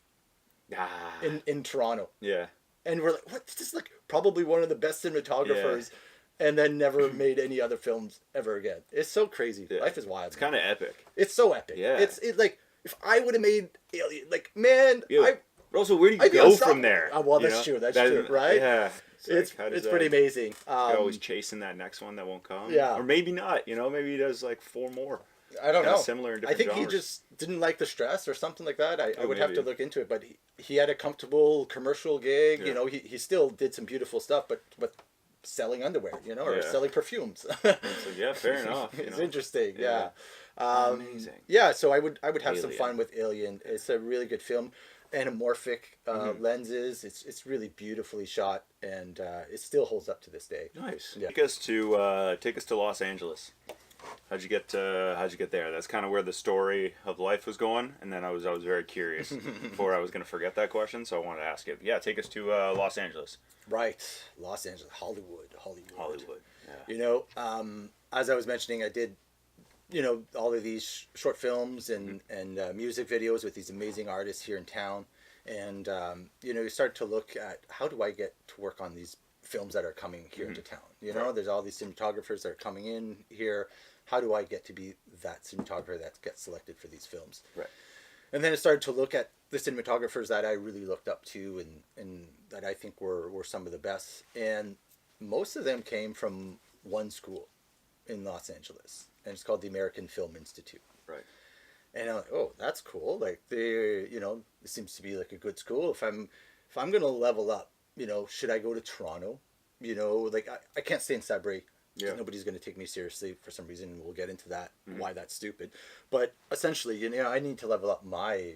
in Toronto. Yeah. And we're like, what? This is like probably one of the best cinematographers. Yeah. And then never made any other films ever again. It's so crazy. Yeah. Life is wild. It's kind of epic. It's so epic. Yeah. It's like, if I would have made Alien, like, man, but also, where do you go from there? Well, that's true. That's true, right? Yeah. It's pretty amazing. You're always chasing that next one that won't come. Yeah. Or maybe not. Maybe he does like 4 more. I don't know. Similar in different genres. He just didn't like the stress or something like that. I would have to look into it. But he had a comfortable commercial gig. Yeah. He still did some beautiful stuff, but selling underwear, or selling perfumes. Yeah, fair enough. It's interesting. Yeah. Amazing. Yeah, so I would have some fun with Alien. It's a really good film. Anamorphic lenses. It's really beautifully shot, and it still holds up to this day. Nice. Yeah. Take us to Los Angeles. How'd you get there? That's kind of where the story of life was going, and then I was very curious before I was going to forget that question, so I wanted to ask you. Yeah, take us to Los Angeles. Right, Los Angeles, Hollywood. Yeah. As I was mentioning, I did, all of these short films and music videos with these amazing artists here in town, and you start to look at how do I get to work on these films that are coming here into town. There's all these cinematographers that are coming in here. How do I get to be that cinematographer that gets selected for these films? Right. And then I started to look at the cinematographers that I really looked up to and that I think were some of the best. And most of them came from one school in Los Angeles, and it's called the American Film Institute. Right. And I'm like, oh, that's cool. Like it seems to be like a good school. If I'm gonna level up, should I go to Toronto? Like I can't stay in Sabre. Yeah. Nobody's going to take me seriously for some reason, and we'll get into that, why that's stupid. But essentially, I need to level up my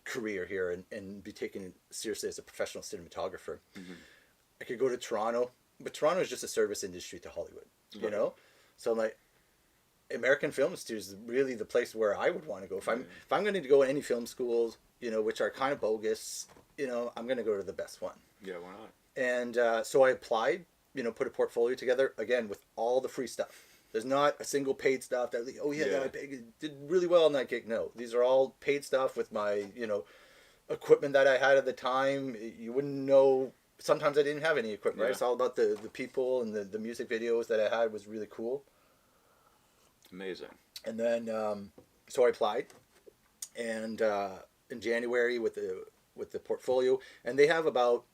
career here and be taken seriously as a professional cinematographer. I could go to Toronto, but Toronto is just a service industry to Hollywood, So I'm like, American Film Institute is really the place where I would want to go. If I'm going to go to any film schools, which are kind of bogus, I'm going to go to the best one. Yeah, why not? And so I applied. Put a portfolio together, again, with all the free stuff. There's not a single paid stuff that, I did really well on that gig. No, these are all paid stuff with my, equipment that I had at the time. You wouldn't know. Sometimes I didn't have any equipment. Right? Yeah. It's all about the people, and the music videos that I had was really cool. Amazing. And then so I applied, and in January with the portfolio, and they have about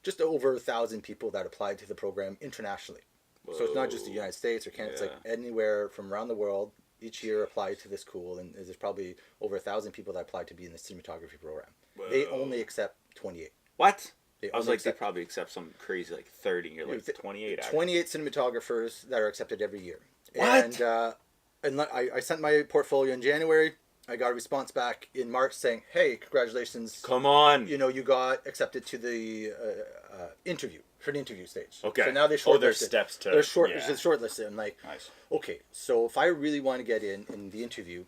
just over 1,000 people that applied to the program internationally. Whoa. So it's not just the United States or Canada. It's like anywhere from around the world each year apply to this school, and there's probably over 1,000 people that applied to be in the cinematography program. Whoa. They only accept 28. What? They I was only like, they probably accept some crazy like 30. You're like 28. 28 cinematographers that are accepted every year. What? And I sent my portfolio in January. I got a response back in March saying, "Hey, congratulations! Come on. You know, you got accepted to the interview for the interview stage." Okay. So now they shortlisted. there's steps to. They're short. Yeah. It's shortlisted. I'm like, Nice. okay. So if I really want to get in the interview,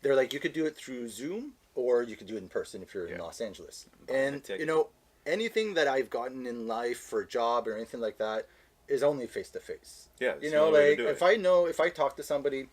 they're like, you could do it through Zoom or you could do it in person if you're in Los Angeles. And you know, anything that I've gotten in life for a job or anything like that is only face to face. Yeah. You know, like if I talk to somebody,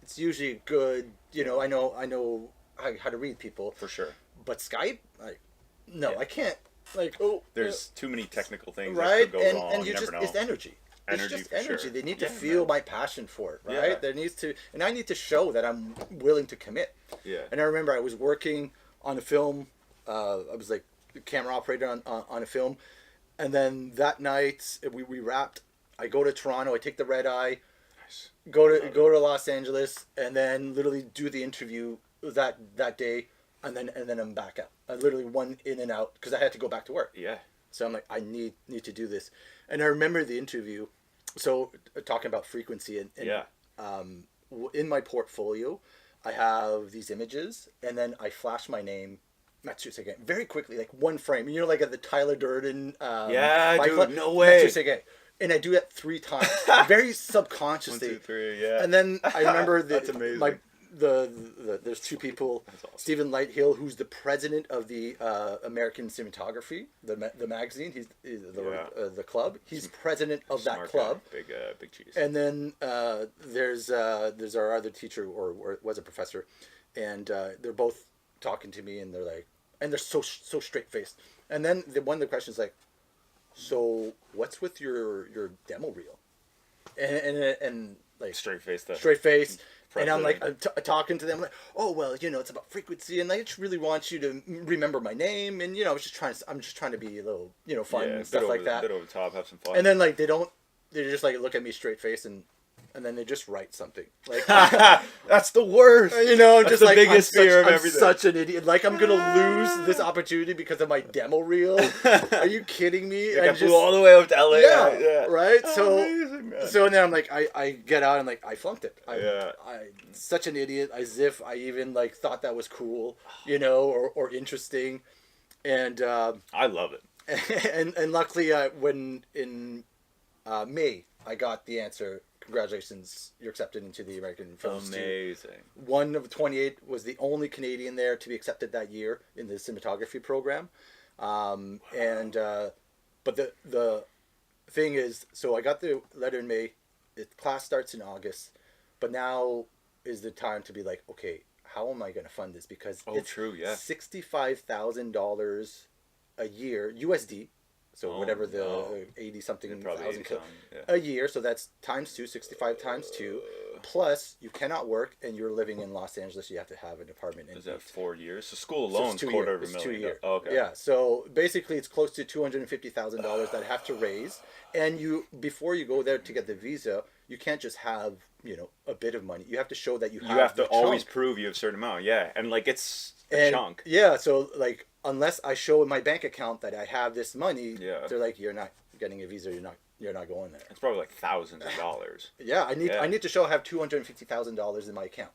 it's usually good. You know, I know how to read people. For sure. But Skype, like, no, Yeah. I can't. Like, There's too many technical things right, that could go wrong. and you never just know. it's energy. Energy It's just for energy. sure. They need to Yeah, feel man. my passion for it, right? Yeah. There needs to, and I need to show that I'm willing to commit. Yeah. And I remember I was working on a film. I was like the camera operator on a film, and then that night we wrapped. I go to Toronto. I take the red eye. Nice. Go to Los Angeles, and then literally do the interview that day, and then I'm back out. I literally went in and out because I had to go back to work. Yeah. So I'm like, I need to do this. And I remember the interview. So talking about frequency and Yeah. In my portfolio, I have these images, and then I flash my name, Mathieu Seguin, very quickly, like one frame. You know, like at the Tyler Durden. Yeah, Bike dude, Club, no way. Mathieu Seguin. And I do it 3 times, very subconsciously. 1, 2, 3, yeah. And then I remember That's amazing. There's 2 people. That's awesome. Stephen Lighthill, who's the president of the American Cinematography, the magazine. He's the club. He's president of that Smart club. guy. Big cheese. And then there's our other teacher or was a professor, and they're both talking to me, and they're like, and they're so straight faced. And then one of the questions like, so what's with your demo reel? And like Straight face. straight face. And I'm President. like, talking to them, like, oh, well, you know, it's about frequency, and I just really want you to remember my name, and, you know, I'm just trying to be a little, you know, fun and stuff like that. Bit over the top, have some fun. And then, like, they just, like, look at me straight face, and then they just write something. Like, That's the worst. you know, That's just the like, biggest fear of I'm everything. such an idiot. Like, I'm going to lose this opportunity because of my demo reel. Are you kidding me? Like, I And flew all the way up to LA. yeah, right? Oh, amazing, man. So then I'm like, I get out and like, I flunked it. Yeah. I such an idiot, as if I even like thought that was cool, you know, or interesting. And I love it. and luckily when in May I got the answer, congratulations, you're accepted into the American Film Institute. Amazing. One of 28 was the only Canadian there to be accepted that year in the cinematography program. And but the thing is, so I got the letter in May. Class starts in August, but now is the time to be like, okay, how am I going to fund this? Because it's true, yeah. $65,000 a year USD. So whatever the wow. 80 something Probably thousand 80 something, yeah. a year. So that's times 2, 65 times 2. Plus, you cannot work, and you're living in Los Angeles. You have to have an apartment. Is that 4 years? So school So alone it's is 2 quarter years. of a It's million. 2 years. Oh, okay. Yeah. So basically, it's close to $250,000 that I have to raise. And you, before you go there to get the visa, you can't just have, you know, a bit of money. You have to show that you have to the always chunk. prove you have a certain amount. Yeah, and like it's a And, chunk. Yeah. So like, unless I show in my bank account that I have this money, Yeah. they're like, you're not getting a visa. You're not going there. It's probably like thousands of dollars. Yeah, I Yeah. need to show I have $250,000 in my account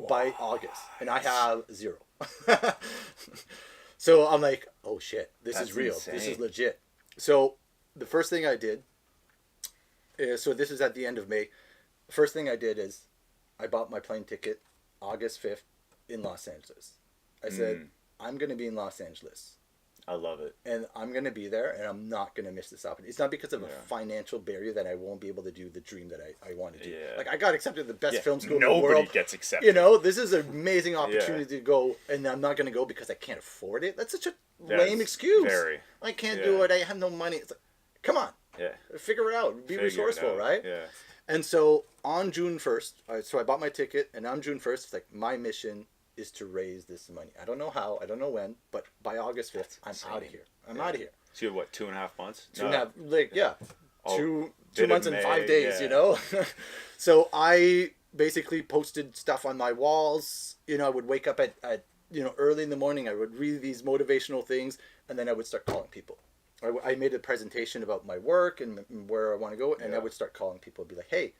by August, and I have 0. So I'm like, oh shit, this That's is real. This insane. is legit. So the first thing I did is, so this is at the end of May. First thing I did is I bought my plane ticket August 5th in Los Angeles. I said, I'm going to be in Los Angeles. I love it. and I'm gonna be there, and I'm not gonna miss this opportunity. It's not because of a Yeah. financial barrier that I won't be able to do the dream that I want to do. Yeah. Like I got accepted to the best Yeah, film school in the nobody world. gets accepted. You know, this is an amazing opportunity to go, and I'm not gonna go because I can't afford it. That's such a lame That's excuse. very. I can't Yeah. do it. I have no money. It's like, come on, Yeah. figure it out. Be Figure it resourceful, out. right? Yeah. And so on June 1st, so I bought my ticket, and on June 1st, it's like my mission is to raise this money. I don't know how, I don't know when, but by August 5th, I'm insane. out of here. I'm out of here. So you had what, 2.5 months? Two and a half, like, yeah, Oh, two bit of months and May, 5 days, yeah. you know? So I basically posted stuff on my walls. You know, I would wake up at early in the morning. I would read these motivational things, and then I would start calling people. I made a presentation about my work and where I want to go, and I would start calling people and be like, hey,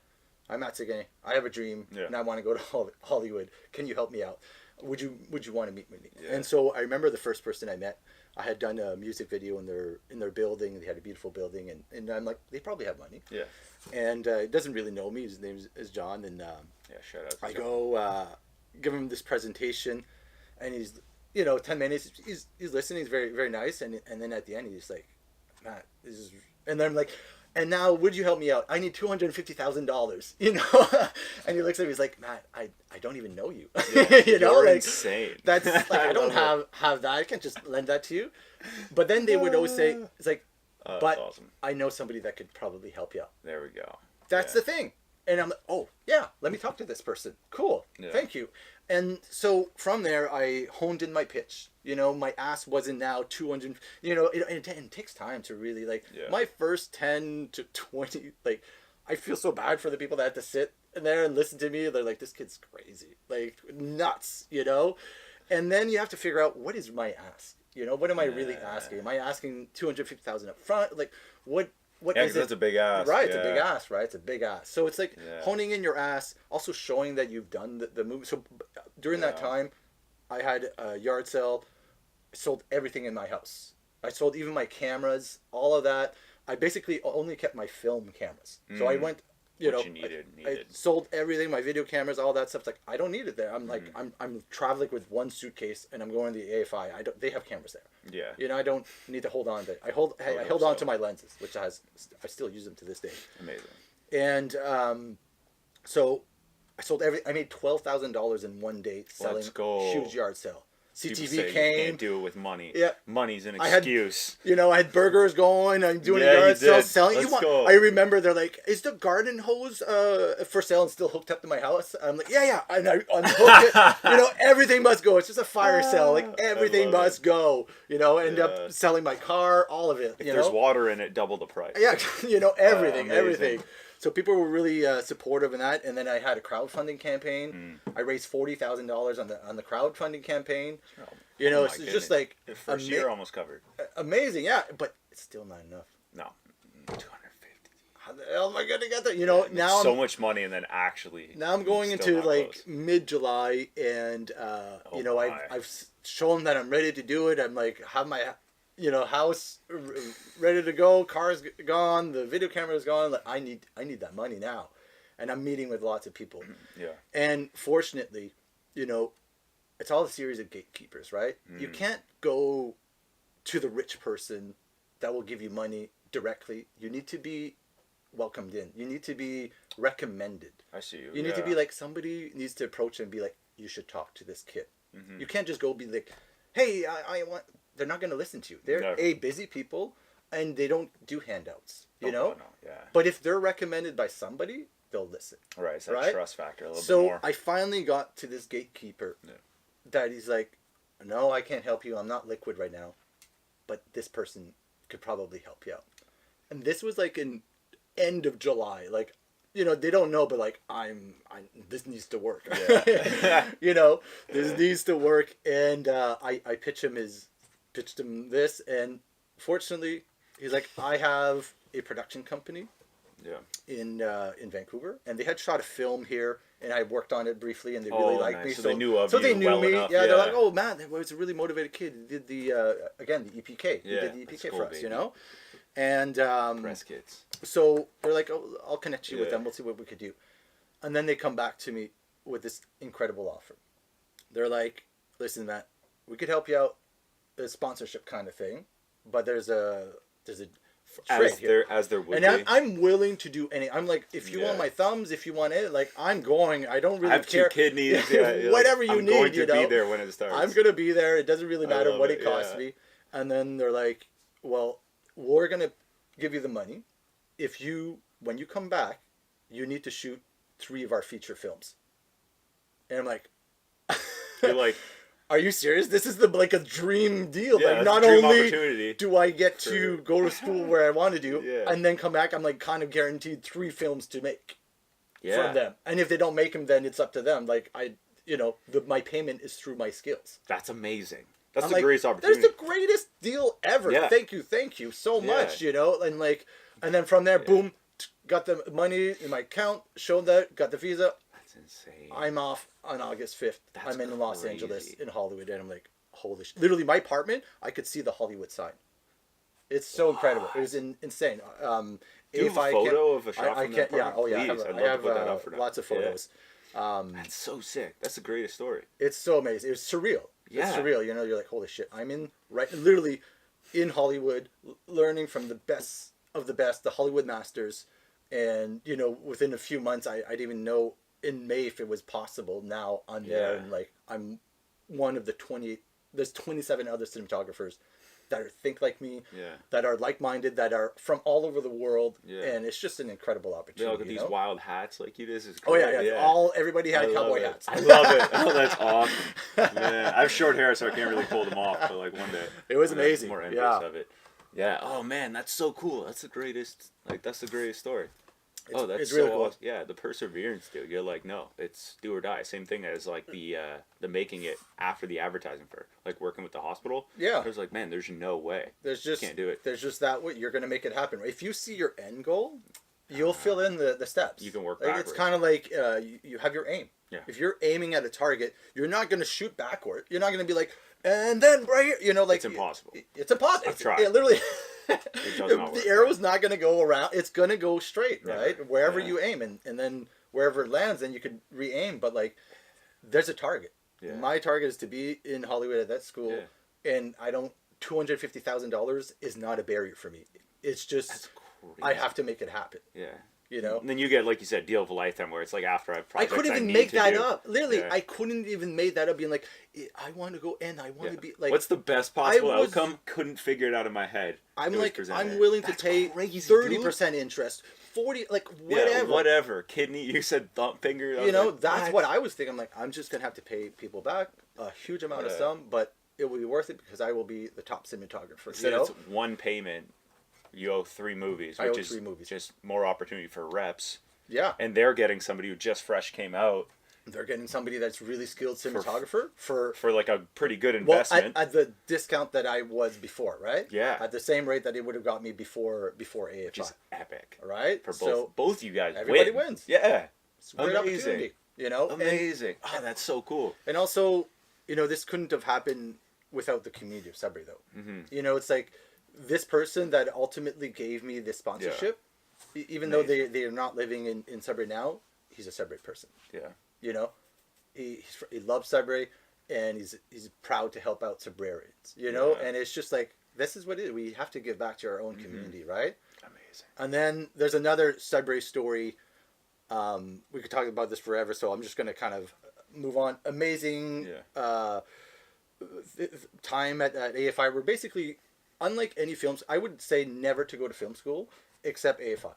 I'm at Seguin. I have a dream, and I want to go to Hollywood. Can you help me out? Would you want to meet with me? Yeah. And so I remember the first person I met. I had done a music video in their building. They had a beautiful building, and I'm like, they probably have money. Yeah. And he doesn't really know me. His name is John, and Yeah, shout out to I John. go give him this presentation, and he's 10 minutes. He's listening. He's very very nice, and then at the end he's like, Matt, this is, and then I'm like, and now would you help me out? I need $250,000, you know. And he looks at me. He's like, Matt, I don't even know you. Yeah, you know, you're like insane. that's like I don't love have that. I can't just lend that to you. But then they would always say, it's like, That's but awesome. I know somebody that could probably help you out. There we go. That's Yeah. the thing. And I'm like, oh, yeah, let me talk to this person. Cool. Yeah. Thank you. And so from there, I honed in my pitch. You know, my ask wasn't now 200, it takes time to really, like, Yeah. my first 10 to 20, like, I feel so bad for the people that had to sit there and listen to me. They're like, this kid's crazy. Like, nuts, you know? And then you have to figure out, what is my ask? You know, what am I really asking? Am I asking 250,000 up front? Like, what Yeah, is 'cause it? that's a big ask. Right, it's a yeah. big ask, right? It's a big ask. So it's like Yeah. honing in your ass, also showing that you've done the move. So during that Yeah. time, I had a yard sale. I sold everything in my house. I sold even my cameras, all of that. I basically only kept my film cameras. So I went, Which know, you needed. I sold everything, my video cameras, all that stuff. It's like, I don't need it there. I'm like, I'm traveling with one suitcase, and I'm going to the AFI. They have cameras there. Yeah. You know, I don't need to hold on to. I held on to my lenses, which I still use them to this day. Amazing. And so I sold I made $12,000 in one day selling Let's go. huge yard sale. People CTV say you came. can't do it with money. Yeah. Money's an I had- excuse. You know, I had burgers going. I'm doing Yeah, a yard you sale, did. selling. Let's go. I remember they're like, "Is the garden hose for sale and still hooked up to my house?" I'm like, "Yeah." And I unhooked it. You know, everything must go. It's just a fire sale. Like everything love must go. You know, end Yeah. up selling my car, all of it. If you there's know? water in it, double the price. Yeah, you know, everything, amazing. everything. So people were really supportive in that, and then I had a crowdfunding campaign. I raised $40,000 on the crowdfunding campaign. You know, Oh it's my just goodness. like The first year almost covered. amazing, yeah, but it's still not enough. No. 250. How the hell am I gonna get that? You know, now so I'm, much money and then actually. now I'm going still into not like close. mid-July, and you know, my. I've shown that I'm ready to do it. I'm like have my house ready to go, car's gone, the video camera's gone. Like I need that money now, and I'm meeting with lots of people. Yeah. And fortunately, you know, it's all a series of gatekeepers, right? You can't go to the rich person that will give you money directly. You need to be welcomed in. You need to be recommended. I see you. You need to be like, somebody needs to approach and be like, you should talk to this kid. You can't just go be like, hey, I want... They're not going to listen to you. They're Never. busy people, and they don't do handouts, you know? No, yeah. But if they're recommended by somebody, they'll listen. Right, it's that right? trust factor a little bit So more. I finally got to this gatekeeper that he's like, no, I can't help you. I'm not liquid right now, but this person could probably help you out. And this was like in end of July. Like, you know, they don't know, but like this needs to work. Yeah. You know, this needs to work. And I pitched him this, and fortunately, he's like, I have a production company Yeah. in Vancouver, and they had shot a film here, and I worked on it briefly, and they really liked nice. me. So they knew of you they knew well me. enough, Yeah, yeah. they're like, oh man, that was a really motivated kid. He did the EPK. He Yeah, did the that's EPK cool, for us, baby. you know. And Press kids. so they're like, oh, I'll connect you with Yeah. them. We'll see what we could do. And then they come back to me with this incredible offer. They're like, listen, Matt, we could help you out. a sponsorship kind of thing, but there's a trade As here. there would And be. I'm willing to do any. I'm like, if you want my thumbs, if you want it, like I'm going. I don't really I have care. 2 kidneys. Yeah, Whatever like, you I'm need, going to you know. be there when it starts. I'm gonna be there. It doesn't really matter love what it, it costs yeah. me. And then they're like, well, we're gonna give you the money. If you, when you come back, you need to shoot 3 of our feature films. And I'm like, You're like, are you serious? This is like a dream deal. Yeah, like it's not a dream only opportunity do I get for- to go to school where I want to do, Yeah. and then come back, I'm like kind of guaranteed 3 films to make yeah. from them. And if they don't make them, then it's up to them. Like my payment is through my skills. That's amazing. That's I'm the like, greatest opportunity. That's the greatest deal ever. Yeah. Thank you so much. And then from there, boom, got the money in my account, showed that, got the visa. That's insane. I'm off on August 5th. That's I'm in Los crazy. Angeles, in Hollywood, and I'm like, holy shit. Literally, my apartment, I could see the Hollywood sign. It's so incredible. It was insane. Do you have a photo of a shot I from can't, that yeah, apartment? I Please, have, I'd love to put that up for now. lots of photos. That's so sick. That's the greatest story. It's so amazing. It was surreal. Yeah. It's surreal. You're like, holy shit. I'm literally in Hollywood, learning from the best of the best, the Hollywood masters. And, within a few months, I didn't even know in May if it was possible. Now I'm there, and like, I'm one of the 20, there's 27 other cinematographers that think like me, that are like-minded, that are from all over the world, and it's just an incredible opportunity. They all get these wild hats like you. This is great. great. Everybody had cowboy hats. I love it. Oh, that's awesome. Man, I have short hair, so I can't really pull them off. But like one day, it was I'm amazing. more envious of it. Yeah. Oh man, that's so cool. That's the greatest. Like that's the greatest story. That's really so cool. awesome. Yeah, the perseverance, dude. You're like, no, it's do or die. Same thing as like the making it after the advertising for like working with the hospital. Yeah. I was like, man, there's no way. There's just can't do it. There's just that way you're gonna make it happen. If you see your end goal, you'll fill in the steps. You can work like, backwards. It's kind of like you have your aim. Yeah. If you're aiming at a target, you're not gonna shoot backward. You're not gonna be like, and then right here, like it's impossible. It's impossible. I've tried. It literally. It does not work. The arrow's not going to go around. It's going to go straight, Never. right? Wherever you aim, and then wherever it lands, then you could re-aim. But like, there's a target. Yeah. My target is to be in Hollywood at that school, and $250,000 is not a barrier for me. It's just That's crazy. I have to make it happen. Yeah. And then you get, like you said, deal of a lifetime, where it's like after I've I projects couldn't even need make to that do. up. Literally, Yeah. I couldn't even make that up. Being like, I want to go and I want to be like. What's the best possible was- outcome? Couldn't figure it out in my head. I'm It was like, presented. I'm willing to That's pay crazy, 30% interest, 40, like whatever. Yeah, whatever. Kidney. You said thumb finger. I was like, That's what I was thinking. I'm like, I'm just gonna have to pay people back a huge amount of sum, but it will be worth it because I will be the top cinematographer. Instead, it's one payment. You owe 3 movies, I owe which is 3 movies. just more opportunity for reps. Yeah, And they're getting somebody who just fresh came out they're getting somebody that's really skilled cinematographer for for like a pretty good investment. at the discount that I was before, right? Yeah. At the same rate that it would have got me before AFI. which is epic. Right? For both So both you guys everybody win. wins. Yeah. it's a great Amazing. opportunity. Amazing. That's so cool. And also, this couldn't have happened without the community of Sudbury, though. Mm-hmm. It's like this person that ultimately gave me this sponsorship, even though they are not living in Sudbury now, he's a Sudbury person. Yeah. He loves Sudbury, and he's proud to help out Sudburyans. And it's just like, this is what it is. We have to give back to our own community, right? Amazing. And then there's another Sudbury story. We could talk about this forever, so I'm just going to kind of move on. Amazing time at AFI. We're basically, unlike any films, I would say never to go to film school except AFI.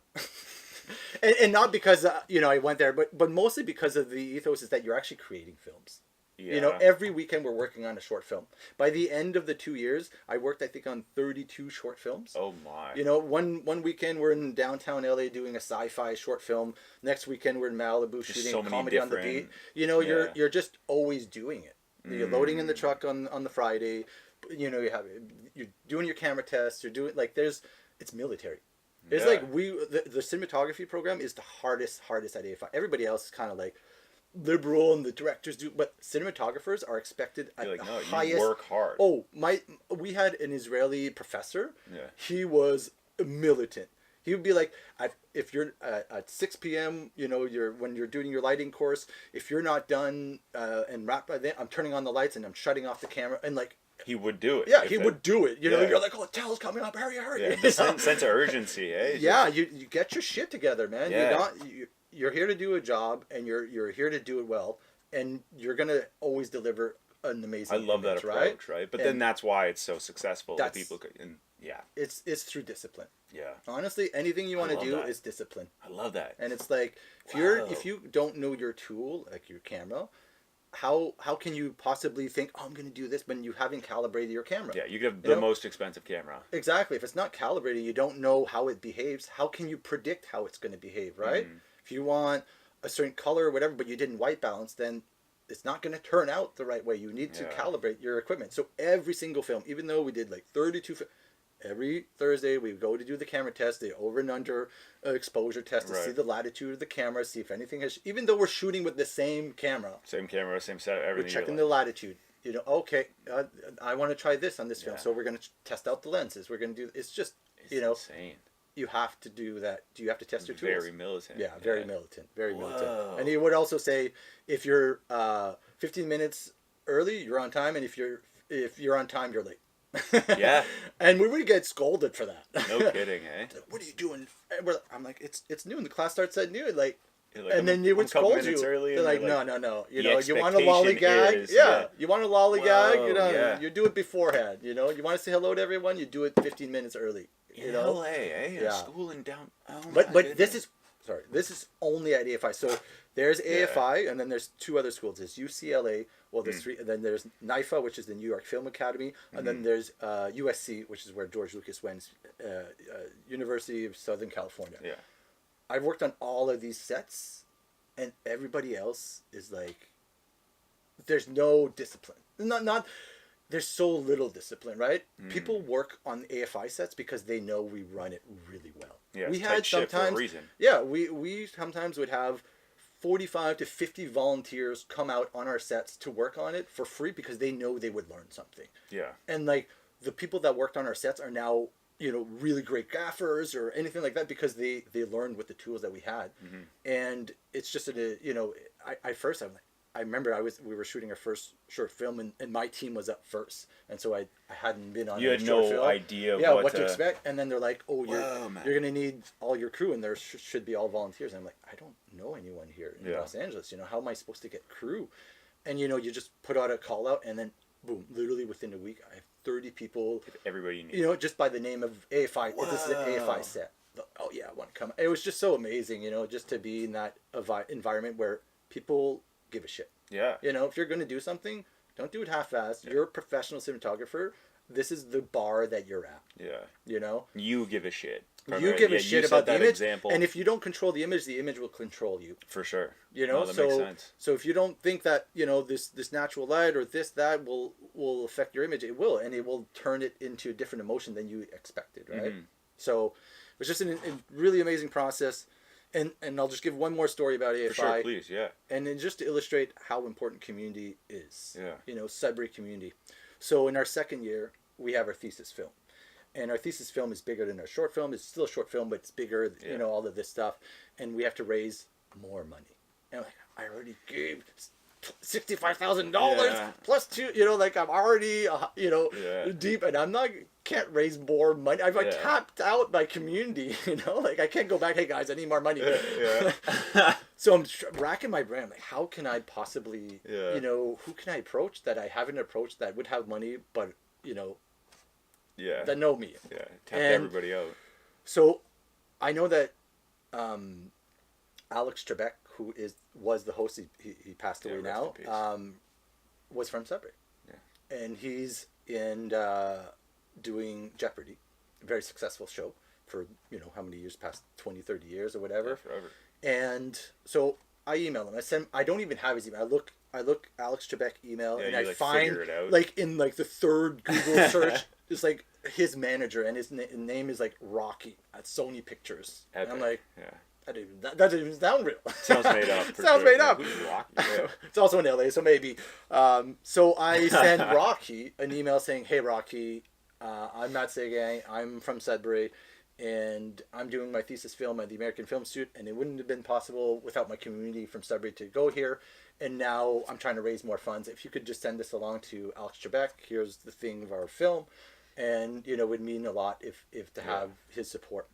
and not because, I went there, but mostly because of the ethos is that you're actually creating films. Yeah. Every weekend we're working on a short film. By the end of the 2 years, I worked, I think, on 32 short films. Oh my. One weekend we're in downtown LA doing a sci-fi short film. Next weekend we're in Malibu Just shooting so a many comedy on the beat. different- You're just always doing it. You're loading in the truck on the Friday. You're doing your camera tests. You're doing it's military. It's like the cinematography program is the hardest at AFI. Everybody else is kind of like liberal and the directors do, but cinematographers are expected at the highest. You work hard. Oh, we had an Israeli professor. Yeah. He was militant. He would be like, if you're at 6 p.m., when you're doing your lighting course, if you're not done and wrapped by then, I'm turning on the lights and I'm shutting off the camera. And like he would do it. Yeah, he would do it. You know, Yeah. you're like, oh, Tell's coming up, hurry. Yeah, You the know? sense of urgency, eh? Yeah, you get your shit together, man. Yeah. You're here to do a job, and you're here to do it well, and you're gonna always deliver an amazing. I love that image, approach, right? But And then that's why it's so successful. That that's- people could, and yeah, it's through discipline. yeah, Honestly, anything you want to love do that. is discipline. I love that. And it's like Wow. if you don't know your tool, like your camera, how can you possibly think, oh, I'm gonna do this when you haven't calibrated your camera? Yeah, you could have You the know? most expensive camera. Exactly. If it's not calibrated, you don't know how it behaves. How can you predict how it's going to behave, right? If you want a certain color or whatever, but you didn't white balance, then it's not going to turn out the right way. You need to Yeah. calibrate your equipment. So every single film, even though we did like 32 every Thursday we go to do the camera test, the over and under exposure test to Right. see the latitude of the camera, see if anything has, even though we're shooting with the same camera, Same camera, same setup, we're everything. checking you're the latitude. You know, okay, I want to try this on this film, Yeah. so we're going to test out the lenses. We're going to do. It's just It's you know, insane. you have to do that. Do you have to test your tools? Very militant. Yeah, very militant, very militant. Whoa. And he would also say, if you're 15 minutes early, you're on time, and if you're on time, you're late. Yeah. And we would get scolded for that. No kidding, eh? What are you doing? And I'm like, it's noon. The class starts at noon. Like, You're like, and then you would I'm a couple scold minutes you. early, They're and like, you're no. You the know, you want a expectation lollygag? is- Yeah. yeah. You want a lollygag? Whoa, You know, yeah. you do it beforehand. You know, you want to say hello to everyone? You do it 15 minutes early. You in know, LA, eh? Yeah. School in down. Oh but my this goodness. this is only at AFI. So there's AFI, and then there's two other schools. There's UCLA. Well, there's three, and then there's NIFA, which is the New York Film Academy, and then there's USC, which is where George Lucas went, University of Southern California. Yeah. I've worked on all of these sets, and everybody else is like, there's no discipline. Not there's so little discipline, right? People work on AFI sets because they know we run it really well. Yeah, we it's had tight ship for a sometimes, reason. yeah, we sometimes would have 45 to 50 volunteers come out on our sets to work on it for free because they know they would learn something. Yeah. And like the people that worked on our sets are now, you know, really great gaffers or anything like that because they learned with the tools that we had. And it's just you know, I remember we were shooting our first short film and my team was up first, and so I hadn't been on. You a had short no film. idea Yeah, what what to to expect, and then they're like, "Oh, Whoa, man. you're gonna need all your crew, and there should be all volunteers." And I'm like, "I don't know anyone here in Yeah. Los Angeles. You know, how am I supposed to get crew?" And you know, you just put out a call out, and then boom, literally within a week, I have 30 people. Everybody you need. You know, just by the name of AFI. Whoa. This is an AFI set. Oh yeah, I want to come. It was just so amazing, you know, just to be in that environment where people give a shit. Yeah. You know, if you're going to do something, don't do it half-assed. You're a professional cinematographer. This is the bar that you're at. Yeah. You know, You give a shit. you give a shit about the that image, example. and if you don't control the image will control you. For sure. You know, No, that makes so sense. so if you don't think that, you know, this natural light or that will affect your image, it will, and it will turn it into a different emotion than you expected, right? So it was just a really amazing process. And I'll just give one more story about AFI. For sure, please, yeah. And then just to illustrate how important community is. Yeah. You know, Sudbury community. So in our second year, we have our thesis film. And our thesis film is bigger than our short film. It's still a short film, but it's bigger, Yeah. you know, all of this stuff. And we have to raise more money. And I'm like, I already gave $65,000 Yeah. plus two, you know, like I'm already, you know, Yeah. deep, and can't raise more money. I've Yeah. tapped out my community, you know, like I can't go back. Hey guys, I need more money. Yeah. So I'm racking my brain. I'm like, how can I possibly, Yeah. you know, who can I approach that I haven't approached that would have money, but you know, Yeah. that know me. Yeah. Tapped And- everybody out. So I know that Alex Trebek, who was the host, he passed away rest now, in peace. was from Sudbury. Yeah. And he's in doing Jeopardy, a very successful show for, you know, how many years, past 20, 30 years or whatever. Yeah, forever. And so I email him. I don't even have his email. I look Alex Trebek email, Yeah, and you, I like, find figure it out. like in like the third Google search, it's like his manager, and his name is like Rocky at Sony Pictures. And I'm Epic. like, Yeah. that doesn't even sound real. Sounds made up. for Sounds sure. made up. Who's Rocky? Yeah. It's also in LA, so maybe. So I send Rocky an email saying, "Hey Rocky, I'm Matt Seguin. I'm from Sudbury, and I'm doing my thesis film at the American Film Institute, and it wouldn't have been possible without my community from Sudbury to go here. And now I'm trying to raise more funds. If you could just send this along to Alex Trebek, here's the thing of our film. And, it would mean a lot if to have his support.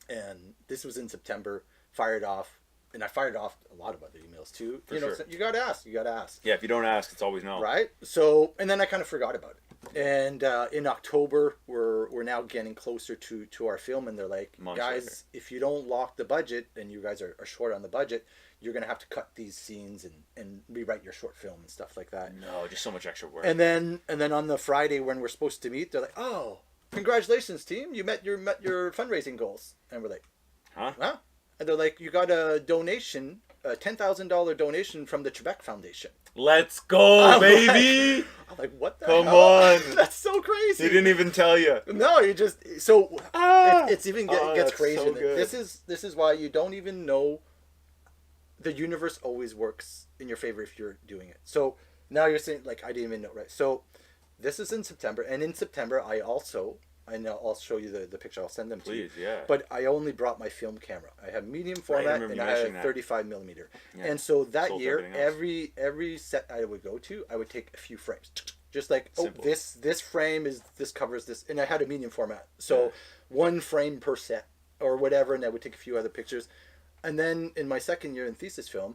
And this was in September, fired off. And I fired off a lot of other emails too. Sure. You got to ask. You got to ask. Yeah, if you don't ask, it's always no. Right? So, and then I kind of forgot about it. And in October, we're now getting closer to our film. And they're like, Months guys, later. if you don't lock the budget, and you guys are short on the budget, you're going to have to cut these scenes and rewrite your short film and stuff like that. No, just so much extra work. And then on the Friday when we're supposed to meet, they're like, oh, congratulations, team. You met your fundraising goals. And we're like, huh? And they're like, you got a donation, a $10,000 donation from the Trebek Foundation. Let's go, baby! I'm like, what the Come hell? on. That's so crazy. They didn't even tell you. No, you just it's even it gets that's crazier. so good. This is why you don't even know. The universe always works in your favor if you're doing it. So now you're saying like I didn't even know, right? So this is in September, and in September I know I'll show you the picture. I'll send them to you. Please, yeah. But I only brought my film camera. I have medium format and I had a 35 millimeter. Yeah. And so that Sold year, everything every set I would go to, I would take a few frames. Just like, Simple. this frame this covers this, and I had a medium format. So one frame per set or whatever, and I would take a few other pictures. And then in my second year in thesis film,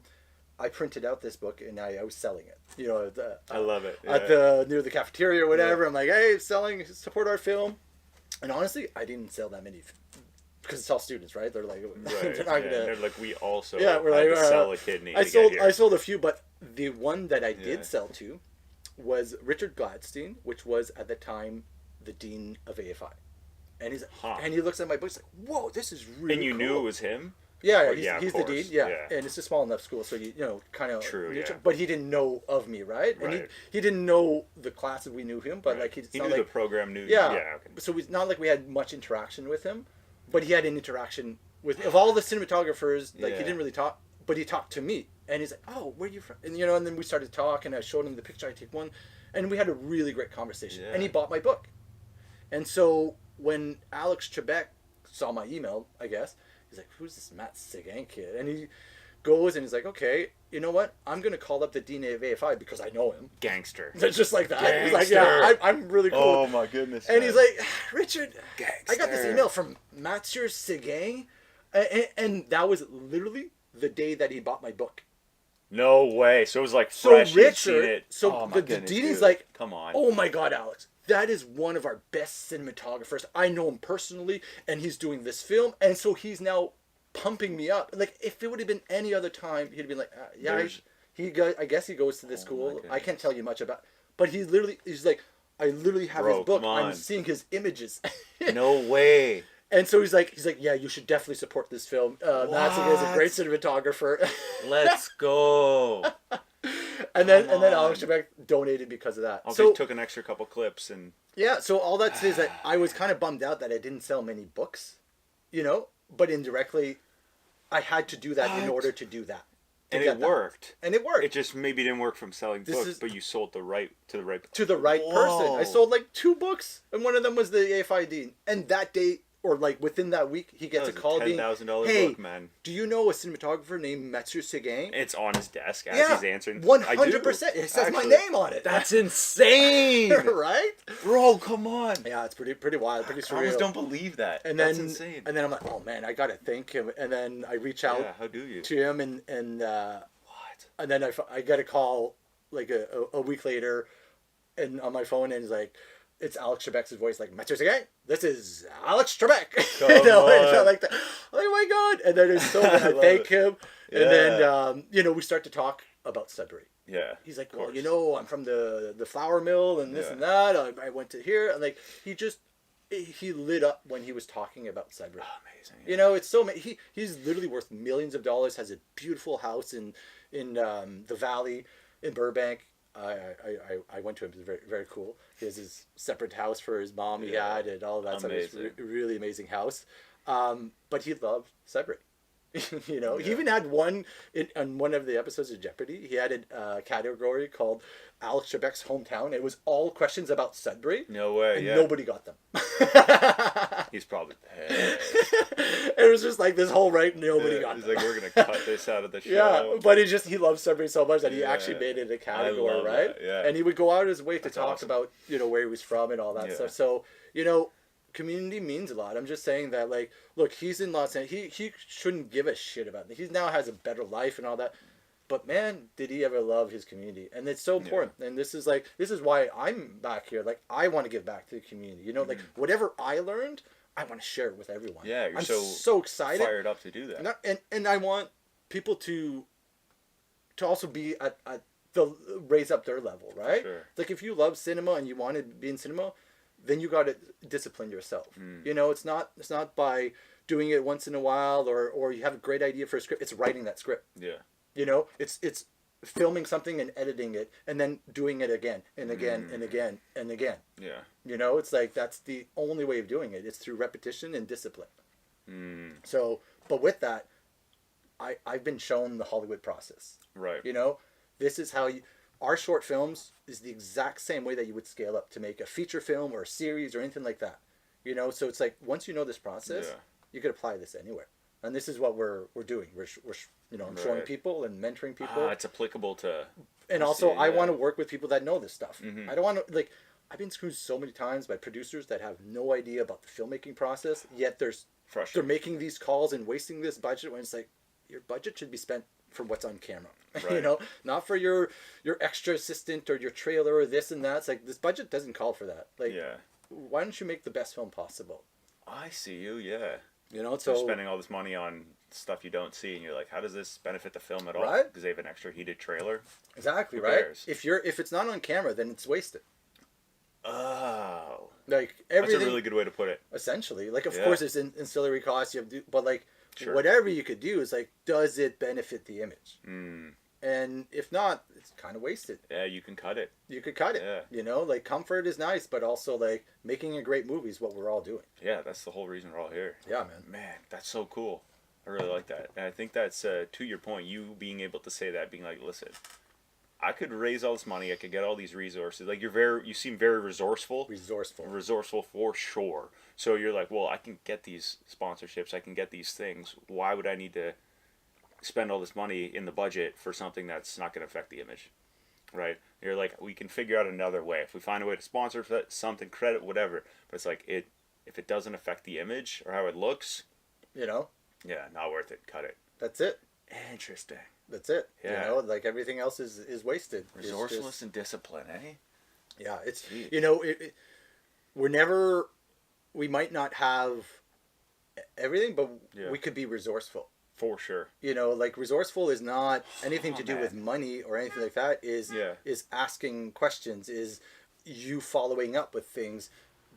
I printed out this book and I was selling it. I love it. At near the cafeteria or whatever. Yeah. I'm like, hey, support our film. And honestly, I didn't sell that many because it's all students, right? They're like, they're not gonna. They're like, we also we're had like, to sell a kidney. I sold a few, but the one that I did sell to was Richard Gladstein, which was at the time the dean of AFI, and and he looks at my book, he's like, whoa, this is really. And you cool. knew it was him. Yeah, he's the dean. Yeah, and it's a small enough school, so kind of true. Yeah. But he didn't know of me, right? And he didn't know the classes we knew him, but like he knew the program knew. Okay. So it's not like we had much interaction with him, but he had an interaction with of all the cinematographers. Like he didn't really talk, but he talked to me, and he's like, "Oh, where are you from?" And and then we started talking. I showed him the picture. I take one, and we had a really great conversation. And he bought my book, and so when Alex Trebek saw my email, I guess. He's like, who's this Matt Seguin kid? And he goes and he's like, okay, you know what? I'm going to call up the dean of AFI because I know him. Gangster. Just like that. Gangster. He's like, yeah, I'm really cool. Oh, my goodness. And he's like, Richard, Gangster. I got this email from Mathieu Seguin. And that was literally the day that he bought my book. No way. So it was like fresh. So Richard, the dean is like, come on. Oh my God, Alex. That is one of our best cinematographers. I know him personally, and he's doing this film, and so he's pumping me up. Like if it would have been any other time, he'd have been like, I guess he goes to this school. I can't tell you much about, but he's like, I literally have his book. I'm seeing his images. No way. And so he's like, yeah, you should definitely support this film. Matt is a great cinematographer. Let's go. And then Alex Trebek donated because of that. So took an extra couple clips and. Yeah, so all that says that I was kind of bummed out that I didn't sell many books, but indirectly, I had to do that in order to do that. And it worked. And it worked. It just maybe didn't work from selling books, but you sold to the right person. I sold like 2 books, and one of them was the AFI dean. And that day, or like within that week, he gets a call being, "Hey, book, man. Do you know a cinematographer named Mathieu Seguin?" It's on his desk as he's answering. 100%. It says my name on it. That's insane, right? Bro, come on. Yeah, it's pretty wild, pretty surreal. I almost don't believe that. And that's then, insane. And then I'm like, oh man, I gotta thank him. And then I reach out. Yeah, how do you? To him and what? And then I get a call like a week later, and on my phone, and he's like. It's Alex Trebek's voice, like, Mathieu Seguin, this is Alex Trebek. And like that. Oh my God. And then it's so I thank him. Yeah. And then, we start to talk about Sudbury. Yeah. He's like, well, I'm from the flour mill and this and that. I went to here. And like, he lit up when he was talking about Sudbury. Oh, amazing. Yeah. It's so he's literally worth millions of dollars, has a beautiful house in the valley in Burbank. I went to him. It was very, very cool. He has his separate house for his mom he had and all that stuff. It's a really amazing house. But he loved Sudbury. He even had one on one of the episodes of Jeopardy. He had a category called Alex Trebek's hometown. It was all questions about Sudbury. No way. And nobody got them. He's probably pissed. It was just like this whole nobody got He's that. like, we're gonna cut this out of the show. Yeah, but he loves Submarine so much that he actually made it a I category, love right? that, yeah. And he would go out of his way to That's talk awesome. about, where he was from and all that stuff. So, community means a lot. I'm just saying that, like, look, he's in Los Angeles. He shouldn't give a shit about it. He now has a better life and all that. But man, did he ever love his community? And it's so important. Yeah. And this is why I'm back here. Like, I want to give back to the community. Like whatever I learned, I want to share it with everyone. Yeah, I'm so excited, fired up to do that. And I want people to also be at the raise up their level, right? Sure. Like if you love cinema and you want to be in cinema, then you got to discipline yourself. It's not by doing it once in a while or you have a great idea for a script. It's writing that script. Yeah. It's filming something and editing it and then doing it again and again and again and again. Yeah. It's like that's the only way of doing it. It's through repetition and discipline. So, but with that, I've been shown the Hollywood process. Right. This is how our short films is the exact same way that you would scale up to make a feature film or a series or anything like that. So it's like once you know this process, you could apply this anywhere. And this is what we're doing. We're I'm showing people and mentoring people. It's applicable to. And also, I want to work with people that know this stuff. I don't want to I've been screwed so many times by producers that have no idea about the filmmaking process. Yet they're making these calls and wasting this budget when it's like your budget should be spent for what's on camera. Right. Not for your extra assistant or your trailer or this and that. It's like this budget doesn't call for that. Like, why don't you make the best film possible? I see you. Yeah. So you're spending all this money on stuff you don't see, and you're like, how does this benefit the film at all? Right? Because they have an extra heated trailer. Exactly. Who right. cares? If it's not on camera, then it's wasted. Oh. Like everything. That's a really good way to put it. Essentially, like of course it's ancillary costs you have to do, but like whatever you could do is like, does it benefit the image? And if not, it's kind of wasted. Yeah, you can cut it. You could cut it. Yeah. Like comfort is nice, but also like making a great movie is what we're all doing. Yeah, that's the whole reason we're all here. Yeah, man. Man, that's so cool. I really like that. And I think that's, to your point, you being able to say that, being like, listen, I could raise all this money, I could get all these resources. Like, you seem very resourceful. Resourceful for sure. So you're like, well, I can get these sponsorships, I can get these things. Why would I need to spend all this money in the budget for something that's not going to affect the image, right? You're like, we can figure out another way. If we find a way to sponsor something, credit, whatever. But it's like, if it doesn't affect the image or how it looks, yeah, not worth it. Cut it. That's it. Interesting. That's it. Yeah. Like everything else is wasted. Resourcefulness and discipline, eh? Yeah, it's Jeez. we might not have everything, but we could be resourceful. For sure. Like resourceful is not anything to do with money or anything like that. Is asking questions, is you following up with things,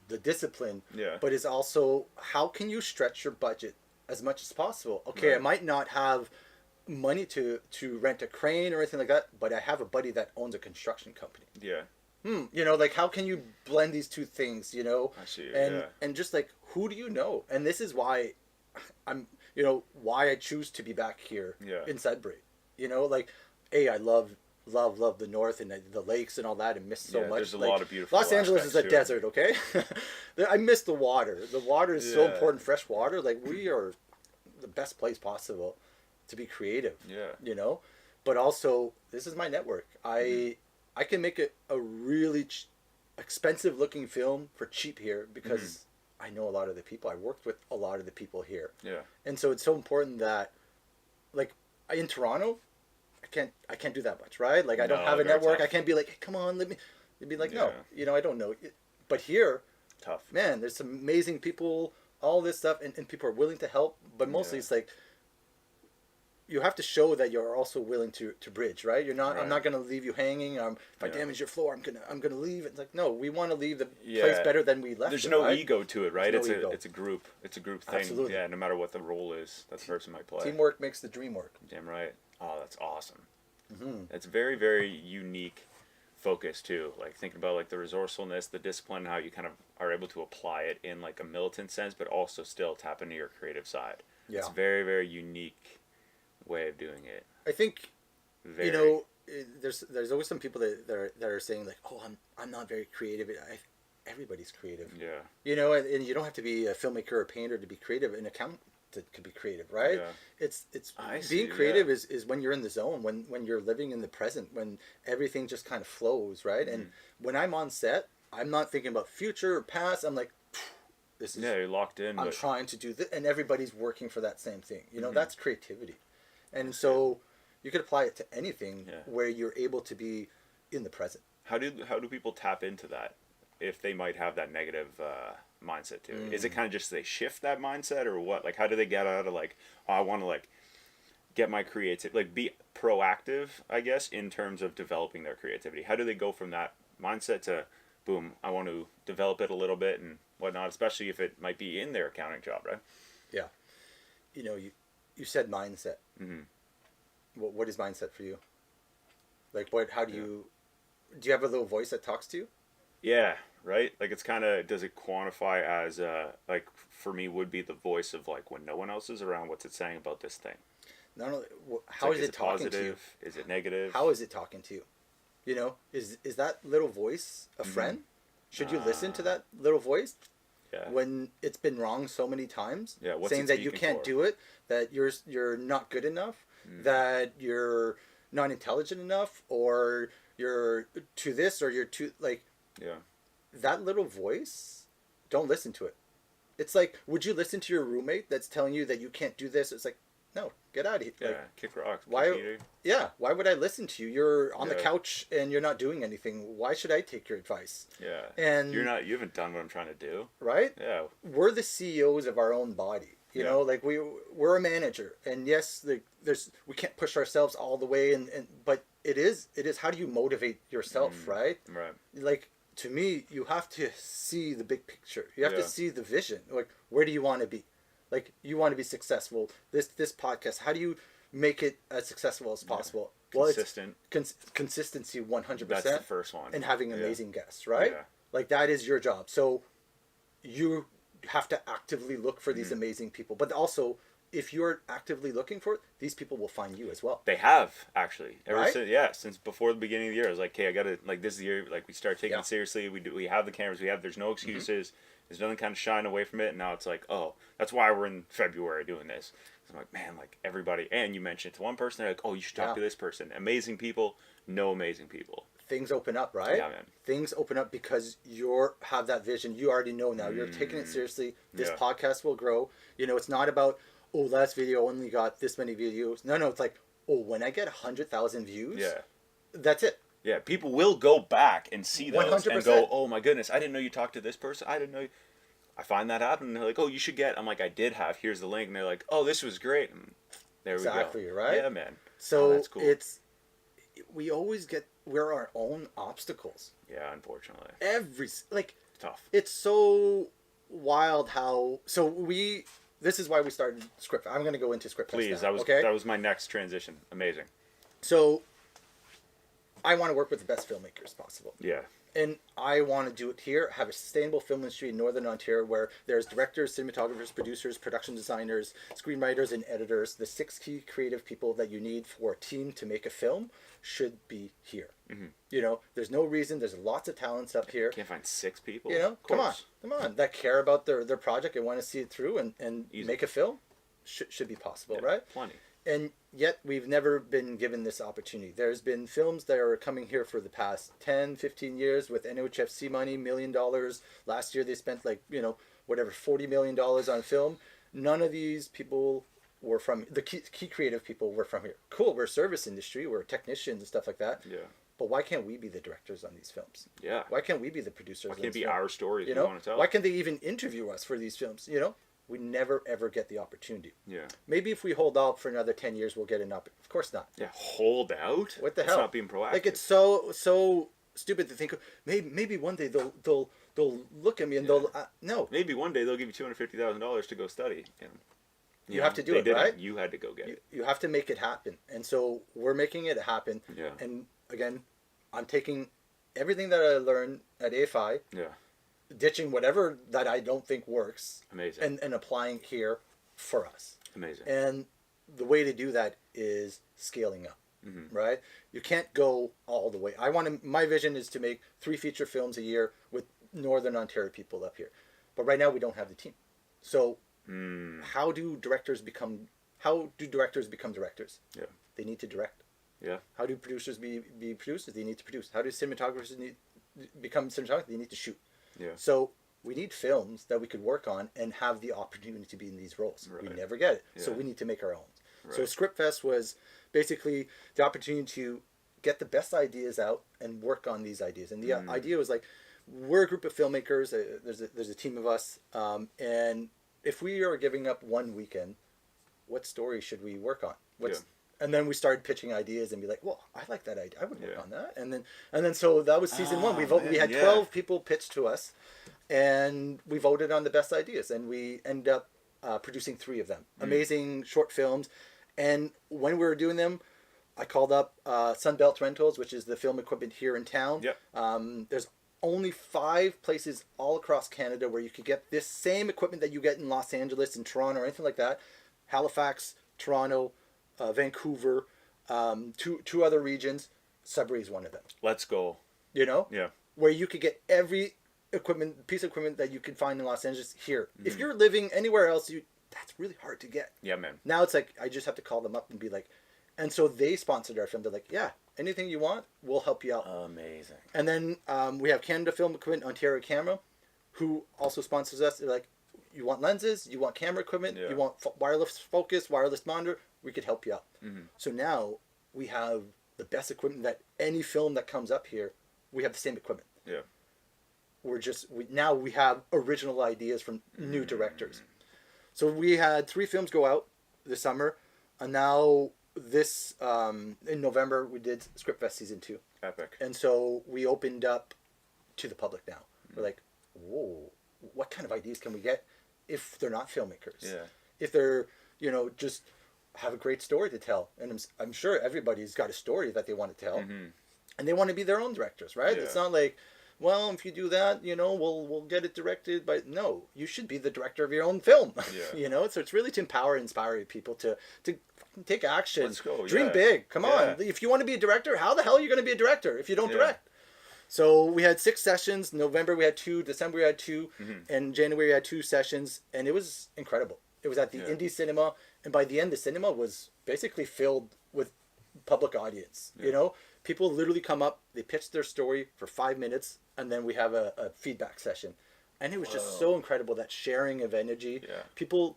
the discipline. Yeah. But it's also how can you stretch your budget as much as possible? Okay, I might not have money to rent a crane or anything like that, but I have a buddy that owns a construction company. Yeah. Like how can you blend these two things? I see. And just like who do you know? And this is why I'm. Why I choose to be back here in Sudbury. Like, I love the north and the lakes and all that and miss so much. There's a lot of beautiful Los Angeles is a desert, okay? I miss the water. The water is so important, fresh water. Like, we are the best place possible to be creative. Yeah. But also, this is my network. I can make a really expensive looking film for cheap here because I know a lot of the people. I worked with a lot of the people here. Yeah. And so it's so important that, like, in Toronto, I can't do that much, right? Like, I don't have a network. Tough. I can't be like, hey, come on, let me. You'd be like, no, I don't know. But here, tough. Man, there's some amazing people, all this stuff, and people are willing to help. But mostly it's like, you have to show that you're also willing to bridge, right? You're not. Right. I'm not going to leave you hanging. If I damage your floor, I'm gonna leave. It's like, no, we want to leave the place better than we left. There's it, no right? ego to it, right? There's It's a group thing. Absolutely. Yeah, no matter what the role is, that the person might play. Teamwork makes the dream work. Damn right. Oh, that's awesome. It's very, very unique focus too. Like thinking about like the resourcefulness, the discipline, how you kind of are able to apply it in like a militant sense, but also still tap into your creative side. Yeah. It's very, very unique way of doing it. I think there's always some people that are saying like, oh, I'm not very creative. Everybody's creative. Yeah. And you don't have to be a filmmaker or a painter to be creative. An to be creative, right? Yeah. It's I see, being creative is when you're in the zone, when you're living in the present, when everything just kind of flows, right? And when I'm on set, I'm not thinking about future or past. I'm like, this is Yeah, you're locked in, I'm but trying to do this, and everybody's working for that same thing. That's creativity, and That's so you could apply it to anything Yeah. where you're able to be in the present. how do people tap into that if they might have that negative mindset too? Is it kind of just they shift that mindset or what? Like, how do they get out of like, oh, I want to like get my creative, like be proactive, I guess, in terms of developing their creativity? How do they go from that mindset to, boom, I want to develop it a little bit and whatnot, especially if it might be in their accounting job, right? Yeah, you said mindset. Mm-hmm. What is mindset for you? Like, what? How do you have a little voice that talks to you? Yeah, right. Like it's kind of, does it quantify as like for me would be the voice of like when no one else is around? What's it saying about this thing? Not only It's how like, is it talking positive? to you? Is it negative? How is it talking to you? Is that little voice a friend? Should you listen to that little voice Yeah. when it's been wrong so many times? Yeah, what's saying it that you speaking can't for? do it, that you're not good enough, that you're not intelligent enough, or you're to this, or you're too like Yeah. that little voice. Don't listen to it. It's like, would you listen to your roommate that's telling you that you can't do this? It's like, no, get out of here. Yeah. Like, Kick rocks. why? Computer. Yeah, why would I listen to you? You're on the Yeah. couch and you're not doing anything. Why should I take your advice? Yeah. And you haven't done what I'm trying to do. right? Yeah. We're the CEOs of our own body. You Yeah. know, like we're a manager, and yes, we can't push ourselves all the way, and but it is how do you motivate yourself, right? Right. Like, to me, you have to see the big picture. You have Yeah. to see the vision. Like, where do you want to be? Like, you want to be successful. This podcast, how do you make it as successful as possible? Well, Consistent. it's consistency 100%. That's the first one. And having Yeah. amazing guests, right? Yeah. Like, that is your job. So you have to actively look for these amazing people. But also, if you're actively looking for it, these people will find you as well. They have actually ever Right? since before the beginning of the year. I was like, okay, I gotta like this is the year like we start taking Yeah. it seriously. We have the cameras. There's no excuses. There's nothing kind of shying away from it. And now it's like, oh, that's why we're in February doing this. I'm like, man, like everybody. And you mentioned to one person, they're like, oh, you should talk Yeah. to this person. Amazing people, no amazing people. Things open up, right? Yeah, man. Things open up because you have that vision. You already know now. You're taking it seriously. This Yeah. podcast will grow. It's not about, oh, last video only got this many videos. No, it's like, oh, when I get 100,000 views, Yeah. that's it. Yeah, people will go back and see those 100%. and go, oh my goodness, I didn't know you talked to this person. I didn't know. I find that happen. And they're like, oh, you should get. I'm like, I did have. Here's the link. And they're like, oh, this was great. And there Exactly, we go. right? Yeah, man. So Oh, that's cool. we're our own obstacles. Yeah, unfortunately. Like, Tough. it's so wild how, this is why we started script. I'm going to go into script. Please, now, that was my next transition. Amazing. So I want to work with the best filmmakers possible. Yeah. And I want to do it here, have a sustainable film industry in Northern Ontario where there's directors, cinematographers, producers, production designers, screenwriters, and editors. The 6 key creative people that you need for a team to make a film should be here. Mm-hmm. There's no reason. There's lots of talents up here. Can't find 6 people. Come on, that care about their project and want to see it through and make a film. Should be possible, Yeah, right? Plenty. And yet we've never been given this opportunity. There's been films that are coming here for the past 10, 15 years with NOHFC money, $1 million. Last year they spent $40 million on film. None of these people were from, the key creative people were from here. Cool, we're a service industry, we're technicians and stuff like that. Yeah. But why can't we be the directors on these films? Yeah. Why can't we be the producers? Why on can't it these be films? our stories we want to tell? Why can't they even interview us for these films? We never ever get the opportunity. Yeah. Maybe if we hold out for another 10 years, we'll get an opportunity. Of course not. Yeah. Hold out? What the That's hell? not being proactive. Like, it's so stupid to think maybe one day they'll look at me and they'll no. Maybe one day they'll give you $250,000 to go study. You have to do they it, didn't. right? You had to go get it. You have to make it happen, and so we're making it happen. Yeah. And again, I'm taking everything that I learned at AFI, Yeah. ditching whatever that I don't think works, Amazing. and applying here for us. Amazing. And the way to do that is scaling up, right? You can't go all the way. My vision is to make 3 feature films a year with Northern Ontario people up here. But right now we don't have the team. So How do directors become directors? Yeah. They need to direct. Yeah. How do producers be producers? They need to produce. How do cinematographers become cinematographers? They need to shoot. Yeah. So we need films that we could work on and have the opportunity to be in these roles. Right. We never get it. Yeah. So we need to make our own. Right. So Scriptfest was basically the opportunity to get the best ideas out and work on these ideas. And the idea was like, we're a group of filmmakers. There's a team of us. And if we are giving up one weekend, what story should we work on? And then we started pitching ideas and be like, well, I like that idea. I would work on that. And then so that was season one. We had 12 people pitch to us, and we voted on the best ideas, and we ended up producing 3 of them. Amazing short films. And when we were doing them, I called up Sunbelt Rentals, which is the film equipment here in town. Yep. There's only 5 places all across Canada where you could get this same equipment that you get in Los Angeles and Toronto or anything like that. Halifax, Toronto, Vancouver, 2 other regions. Sudbury is one of them. Let's go. You know? Yeah. Where you could get every piece of equipment that you could find in Los Angeles here. If you're living anywhere else, that's really hard to get. Yeah, man. Now it's like, I just have to call them up and be like, and so they sponsored our film. They're like, yeah, anything you want, we'll help you out. Amazing. And then we have Canada Film Equipment, Ontario Camera, who also sponsors us. They're like, you want lenses, you want camera equipment, you want wireless focus, wireless monitor, we could help you out. So now we have the best equipment that any film that comes up here, we have the same equipment. Yeah. Now we have original ideas from new directors. So we had 3 films go out this summer, and now this in November we did Scriptfest season 2. Epic. And so we opened up to the public now. We're like, whoa, what kind of ideas can we get if they're not filmmakers? Yeah. If they're, just have a great story to tell. And I'm sure everybody's got a story that they want to tell. And they want to be their own directors, right? Yeah. It's not like, well, if you do that, we'll get it directed. But no, you should be the director of your own film. Yeah. So it's really to empower and inspire people to take action. Let's go. Dream big. Come on. If you want to be a director, how the hell are you going to be a director if you don't direct? So we had 6 sessions. November we had 2. December we had 2. And January we had 2 sessions. And it was incredible. It was at the Indie Cinema. And by the end, the cinema was basically filled with public audience. People literally come up, they pitch their story for 5 minutes, and then we have a feedback session. And it was just so incredible, that sharing of energy. Yeah. People,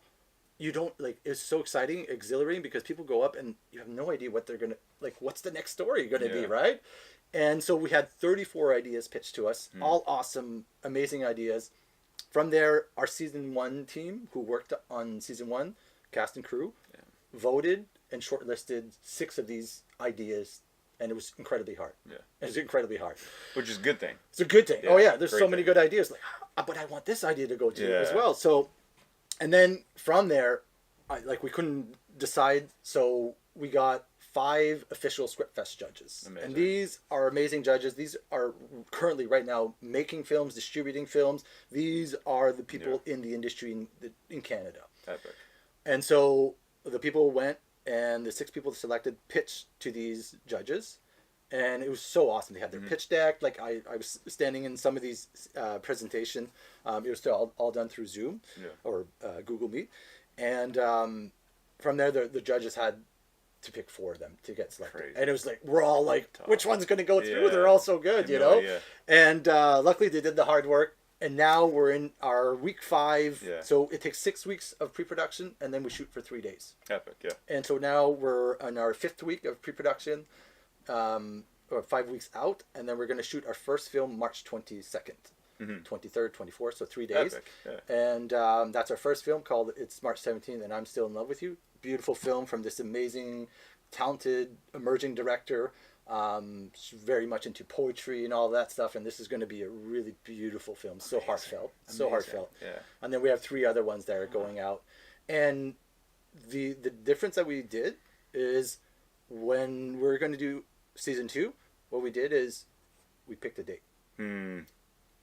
it's so exciting, exhilarating, because people go up and you have no idea what they're going to, what's the next story going to be, right? And so we had 34 ideas pitched to us, all awesome, amazing ideas. From there, our season 1 team, who worked on season 1, cast and crew, voted and shortlisted 6 of these ideas, and it was incredibly hard. Yeah. It was incredibly hard. Which is a good thing. It's a good thing. Yeah, there's so many good ideas. But I want this idea to go to as well. So, and then from there, we couldn't decide, so we got 5 official Scriptfest judges. Amazing. And these are amazing judges. These are currently right now making films, distributing films. These are the people in the industry in Canada. Epic. And so the people went, and the 6 people selected pitched to these judges, and it was so awesome. They had their pitch deck. I was standing in some of these presentation. It was still all done through Zoom or Google Meet. And from there, the judges had to pick 4 of them to get selected. Crazy. And it was we're all which one's going to go through? They're all so good, Yeah. And luckily they did the hard work. And now we're in our week 5. Yeah. So it takes 6 weeks of pre-production, and then we shoot for 3 days. Epic, yeah. And so now we're on our 5th week of pre-production, or 5 weeks out, and then we're going to shoot our first film March 22nd, 23rd, 24th, so 3 days. Epic, yeah. And that's our first film called It's March 17th, and I'm Still in Love with You. Beautiful film from this amazing, talented, emerging director. She's very much into poetry and all that stuff, and this is going to be a really beautiful film. So heartfelt. Yeah. And then we have 3 other ones that are going out. And the difference that we did is, when we're going to do season 2, what we did is we picked a date.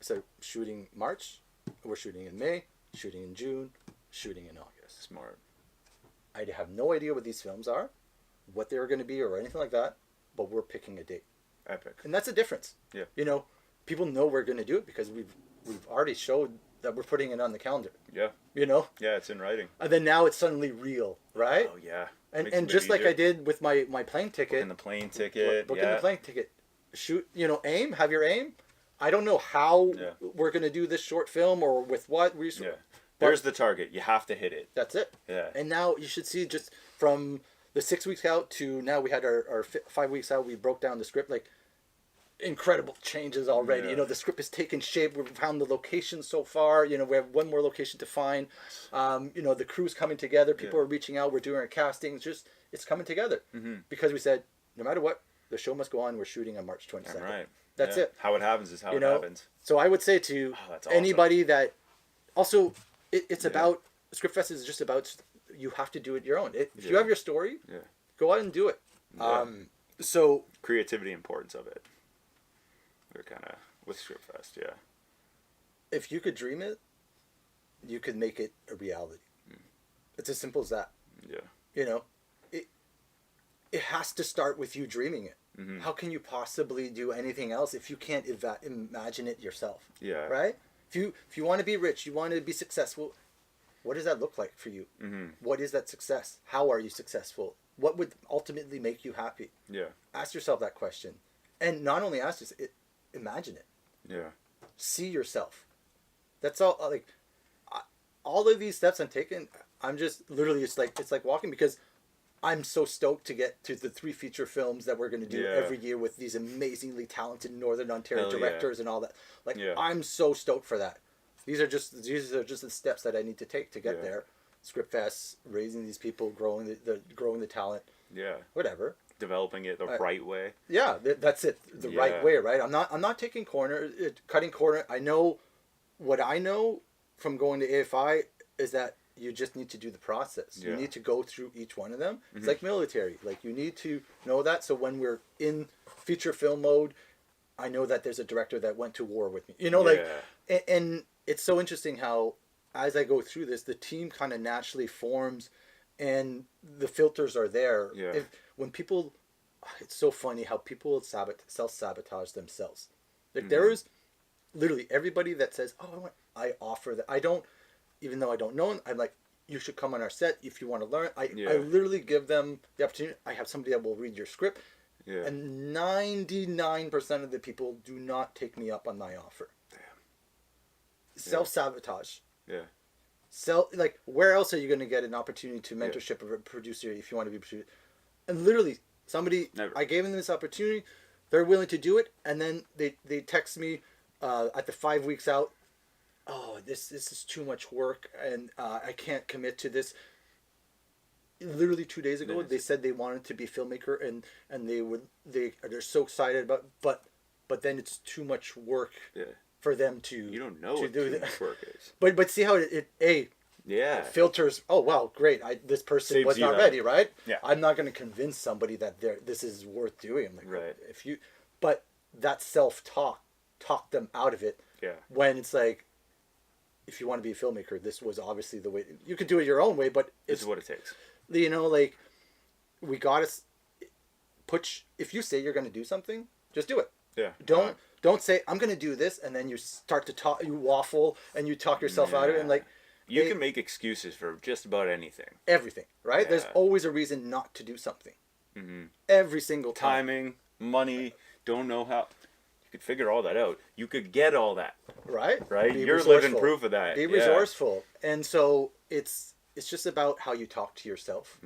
So shooting March, we're shooting in May, shooting in June, shooting in August. Smart. I have no idea what these films are, what they're going to be, or anything like that, but we're picking a date. Epic. And that's the difference. Yeah. People know we're going to do it because we've already showed that we're putting it on the calendar. Yeah. You know? Yeah, it's in writing. And then now it's suddenly real, right? Oh yeah. And just like I did with my plane ticket. Booking the plane ticket. Booking yeah. the plane ticket. Shoot, aim, have your aim. I don't know how Yeah. we're going to do this short film or with what. Yeah. There's the target. You have to hit it. That's it. Yeah. And now you should see just from the 6 weeks out to now we had our 5 weeks out, we broke down the script, like incredible changes already. Yeah. The script has taken shape. We've found the location so far. We have one more location to find. The crew's coming together. People are reaching out. We're doing our casting. It's coming together. Because we said, no matter what, the show must go on. We're shooting on March 22nd. Right. That's it. How it happens is how it happens. So I would say to that's anybody that also it's about Scriptfest is just about you have to do it your own. If you have your story, go out and do it. Yeah. So creativity, importance of it. We're kind of with Scriptfest, yeah. If you could dream it, you could make it a reality. It's as simple as that. Yeah. It has to start with you dreaming it. How can you possibly do anything else if you can't imagine it yourself? Yeah. Right? If you want to be rich, you want to be successful, what does that look like for you? What is that success? How are you successful? What would ultimately make you happy? Yeah. Ask yourself that question. And not only ask yourself, imagine it. Yeah. See yourself. That's all. All of these steps I'm taking, I'm just literally, it's like walking, because I'm so stoked to get to the 3 feature films that we're going to do every year with these amazingly talented Northern Ontario directors and all that. I'm so stoked for that. These are just the steps that I need to take to get there. Scriptfest, raising these people, growing the talent. Yeah. Whatever. Developing it the right way. Yeah, that's it. The right way, right? I'm not taking cutting corner. I know what I know from going to AFI is that you just need to do the process. You need to go through each one of them. It's like military. You need to know that. So when we're in feature film mode, I know that there's a director that went to war with me. And it's so interesting how as I go through this, the team kind of naturally forms, and the filters are there. Yeah. When people, it's so funny how people self-sabotage themselves. There is literally everybody that says, "Oh, I offer that." I don't. Even though I don't know them, I'm like, you should come on our set if you want to learn. I literally give them the opportunity. I have somebody that will read your script. Yeah. And 99% of the people do not take me up on my offer. Damn. Self-sabotage. Yeah. Where else are you going to get an opportunity to mentorship of a producer if you want to be a producer? And literally, I gave them this opportunity. They're willing to do it. And then they text me at the 5 weeks out, "Oh, this is too much work, and I can't commit to this." Literally 2 days ago, they said they wanted to be a filmmaker, and they're so excited about, but then it's too much work for them to. You don't know what too much work is. But see how it filters. Oh wow, great! This person Saves was you not that. ready, right? Yeah. I'm not going to convince somebody that this is worth doing. I'm like, right. But that self-talk talked them out of it. Yeah. When it's like, if you want to be a filmmaker, this was obviously the way. You could do it your own way, but it's what it takes. We got to if you say you're going to do something, just do it. Yeah. Don't say I'm going to do this, and then you start to talk, you waffle, and you talk yourself out of it, and you can make excuses for just about anything. Everything, right? Yeah. There's always a reason not to do something. Every single time. Timing, money, don't know how. You could figure all that out. You could get all that. Right? You're living proof of that. Be resourceful. And so it's just about how you talk to yourself.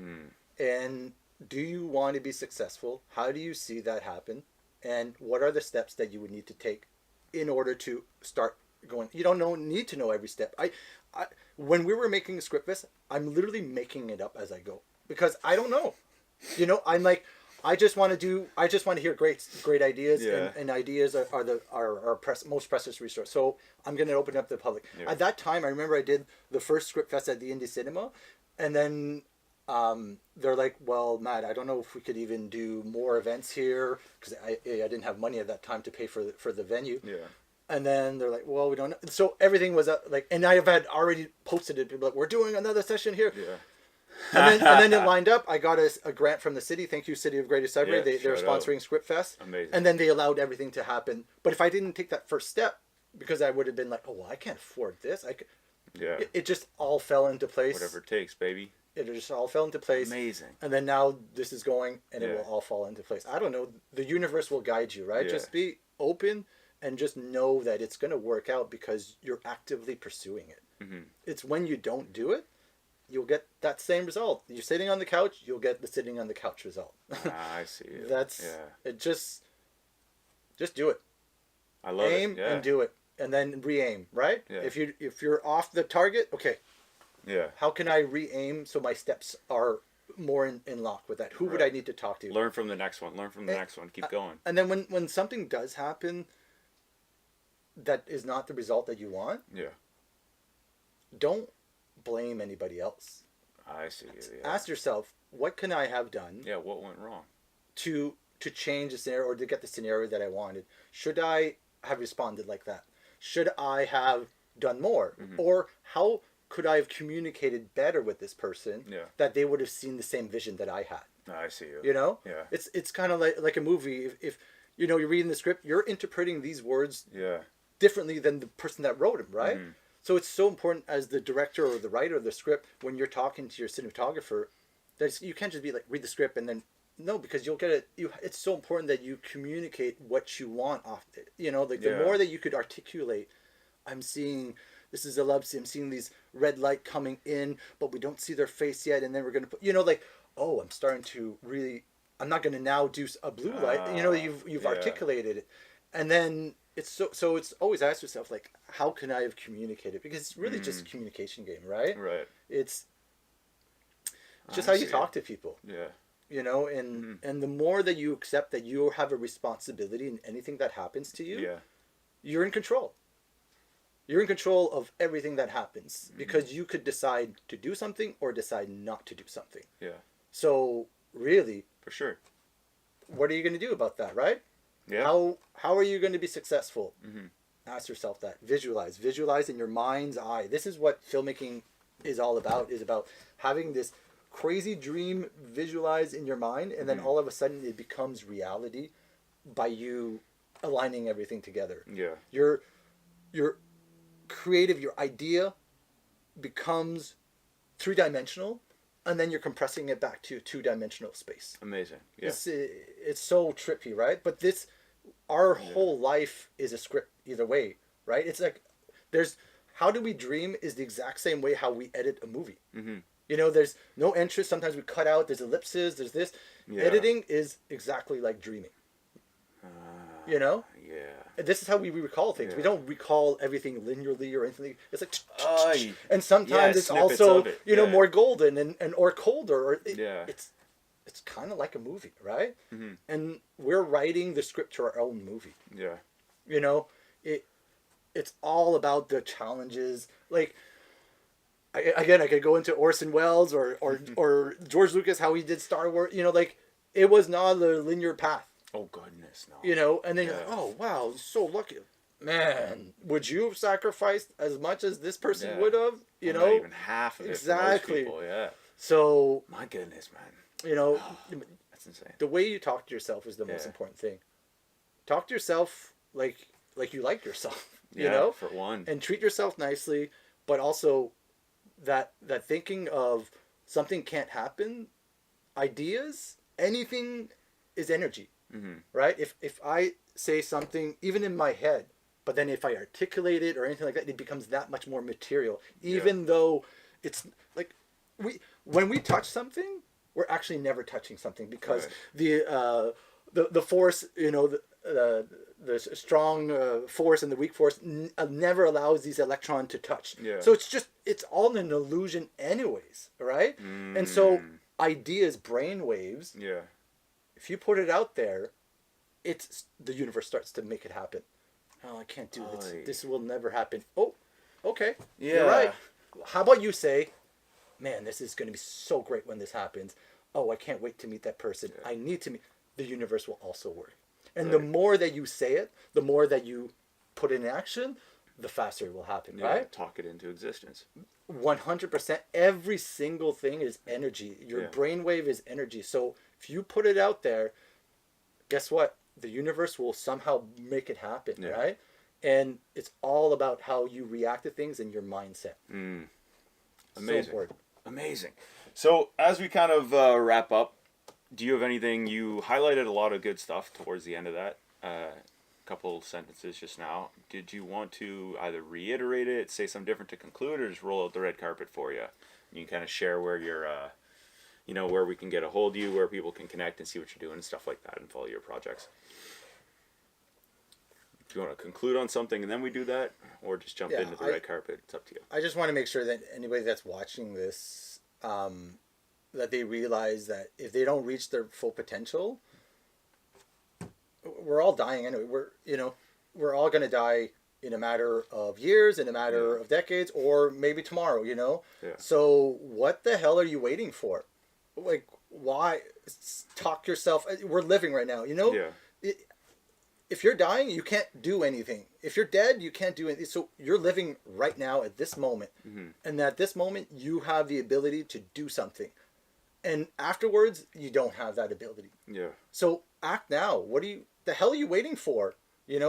And do you want to be successful? How do you see that happen? And what are the steps that you would need to take in order to start going? You don't need to know every step. When we were making Scriptfest, I'm literally making it up as I go, because I don't know. I'm like, I just want to hear great ideas, and ideas are our most precious resource. So I'm going to open up to the public. Yeah. At that time, I remember I did the first Scriptfest at the Indie Cinema, and then they're like, "Well, Matt, I don't know if we could even do more events here, because I didn't have money at that time to pay for the venue." Yeah. And then they're like, "Well, we don't know." So everything was and I had already posted it. People like, "We're doing another session here." Yeah. and then it lined up. I got a grant from the city. Thank you, City of Greater Sudbury. They're sponsoring Scriptfest. Amazing. And then they allowed everything to happen. But if I didn't take that first step, because I would have been like, oh well, I can't afford this. Yeah. It just all fell into place. Whatever it takes, baby. It just all fell into place. Amazing. And then now this is going, and it Yeah. will all fall into place. I don't know. The universe will guide you, right? Yeah. Just be open and just know that it's going to work out because you're actively pursuing it. Mm-hmm. It's when you don't do it, you'll get that same result. You're sitting on the couch, you'll get the sitting on the couch result. I see it. That's it. Just do it. I love Aim it. Yeah. and do it, and then re-aim. Right? Yeah. If you're off the target, okay. Yeah. How can I re-aim so my steps are more in lock with that? Who would I need to talk to? Learn from the next one. Learn from the next one. Keep going. And then when something does happen that is not the result that you want, Yeah. don't blame anybody else. I see it. Yeah. Ask yourself, what can I have done Yeah. What went wrong? to change the scenario or to get the scenario that I wanted? Should I have responded like that? Should I have done more? Mm-hmm. Or how could I have communicated better with this person that they would have seen the same vision that I had? I see you. You know? Yeah. It's kind of like a movie. If you know, you're reading the script, you're interpreting these words differently than the person that wrote them, right? Mm-hmm. So it's so important as the director or the writer of the script, when you're talking to your cinematographer, that you can't just be like, read the script and then, no, because you'll get it. It's so important that you communicate what you want off it. You know, like the more that you could articulate, I'm seeing, this is a love scene, I'm seeing these red light coming in, but we don't see their face yet. And then we're going to put, you know, like, oh, I'm starting to really, I'm not going to now do a blue light. You know, you've articulated it. And then it's so it's always ask yourself, like, how can I have communicated? Because it's really just a communication game, right? Right. It's just how you talk to people. Yeah. You know, and the more that you accept that you have a responsibility in anything that happens to you, you're in control. You're in control of everything that happens because you could decide to do something or decide not to do something. Yeah. So really, For sure. what are you going to do about that, right? Yeah. How are you going to be successful? Mm-hmm. Ask yourself that. Visualize in your mind's eye. This is what filmmaking is all about. Is about having this crazy dream visualized in your mind, and then all of a sudden it becomes reality by you aligning everything together. Yeah. Your creative, your idea becomes 3-dimensional, and then you're compressing it back to 2-dimensional space. Amazing. Yeah. It's so trippy, right? But our whole life is a script either way, right? It's like how do we dream is the exact same way how we edit a movie. Mm-hmm. You know, there's no interest. Sometimes we cut out. There's ellipses. There's this. Yeah. Editing is exactly like dreaming. You know? Yeah. This is how we recall things. Yeah. We don't recall everything linearly or anything. It's like, Aye. and sometimes it's snippets also of it. you know more golden and or colder. Or Yeah. It's kind of like a movie, right? Mm-hmm. And we're writing the script to our own movie. Yeah. You know, it's all about the challenges. Like, I could go into Orson Welles or George Lucas, how he did Star Wars. You know, like, it was not a linear path. Oh goodness, no. You know, and then you're like, oh wow, so lucky, man. Would you have sacrificed as much as this person would have? You know, not even half of it. exactly. For most people, yeah. So My goodness, man. you know, That's insane. the way you talk to yourself is the most important thing. Talk to yourself like you like yourself. You know, for one. and treat yourself nicely, but also that thinking of something can't happen, ideas, anything is energy. Mm-hmm. Right? If I say something, even in my head, but then if I articulate it or anything like that, it becomes that much more material. Even though it's like when we touch something, we're actually never touching something because the force, you know, the strong force and the weak force never allows these electrons to touch. Yeah. So it's all an illusion anyways, right? And so ideas, brain waves. Yeah. If you put it out there, the universe starts to make it happen. Oh, I can't do this. This will never happen. Oh, okay. Yeah. You're right. How about you say, man, this is going to be so great when this happens. Oh, I can't wait to meet that person. Yeah. I need to meet. The universe will also work. And the more that you say it, the more that you put in action, the faster it will happen, right? Talk it into existence. 100%. Every single thing is energy. Your brainwave is energy. So if you put it out there, guess what? The universe will somehow make it happen, right? And it's all about how you react to things and your mindset. Mm. So Amazing. important. Amazing. So as we kind of wrap up, do you have anything? You highlighted a lot of good stuff towards the end of that. Couple sentences just now. Did you want to either reiterate it, say something different to conclude, or just roll out the red carpet for you? You can kind of share where you're, where we can get a hold of you, where people can connect and see what you're doing and stuff like that, and follow your projects. Do you want to conclude on something and then we do that, or just jump into the red carpet? It's up to you. I just want to make sure that anybody that's watching this, that they realize that if they don't reach their full potential, we're all dying anyway. We're all going to die in a matter of years, in a matter of decades, or maybe tomorrow, Yeah. So what the hell are you waiting for? Like, why? Talk yourself. We're living right now, Yeah. If you're dying, you can't do anything. If you're dead, you can't do anything. So you're living right now at this moment. Mm-hmm. And at this moment, you have the ability to do something. And afterwards, you don't have that ability. Yeah. So act now. The hell are you waiting for? You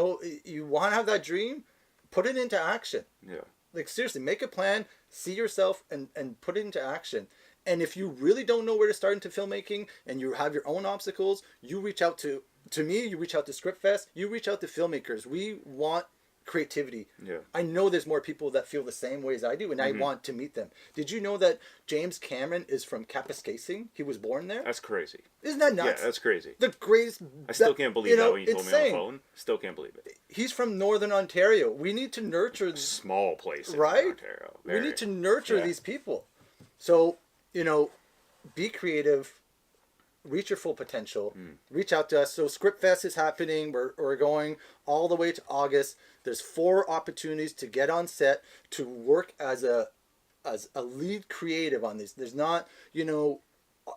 want to have that dream? Put it into action. Yeah. Like, seriously, make a plan, see yourself, and put it into action. And if you really don't know where to start into filmmaking and you have your own obstacles, you reach out to me, you reach out to ScriptFest, you reach out to filmmakers. We want creativity. Yeah. I know there's more people that feel the same way as I do, and I want to meet them. Did you know that James Cameron is from Kapuskasing? He was born there. That's crazy. Isn't that nuts? Yeah, that's crazy. The greatest. I still can't believe that when you told me on the insane. phone. Still can't believe it. He's from Northern Ontario. We need to nurture. Small place in Right? Ontario. We need to nurture these people. So, be creative, reach your full potential, reach out to us. So ScriptFest is happening. We're going all the way to August. There's 4 opportunities to get on set, to work as a lead creative on this. There's not,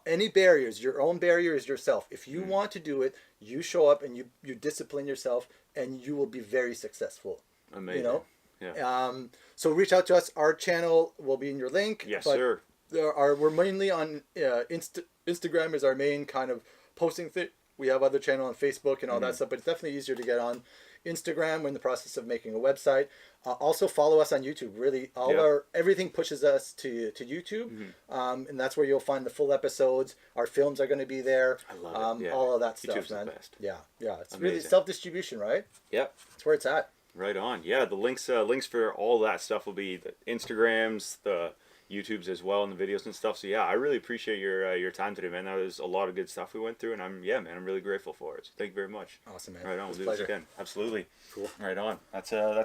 any barriers. Your own barrier is yourself. If you want to do it, you show up and you discipline yourself, and you will be very successful. Amazing. Yeah. So reach out to us. Our channel will be in your link. Yes, but sir. We're mainly on Instagram is our main kind of posting thing. We have other channel on Facebook and all that stuff, but it's definitely easier to get on Instagram. We're in the process of making a website. Also follow us on YouTube. Really, everything pushes us to YouTube, and that's where you'll find the full episodes. Our films are going to be there. I love it. Yeah. All of that stuff, YouTube's man. the best. Yeah. It's Amazing. really self-distribution, right? Yep. That's where it's at. Right on. Yeah, the links for all that stuff will be the Instagrams, the YouTubes as well, and the videos and stuff. So yeah, I really appreciate your time today, man. That was a lot of good stuff we went through, and I'm really grateful for it. So thank you very much. Awesome, man. Right on. We'll do Pleasure. this again. Absolutely. Cool. Right on. That's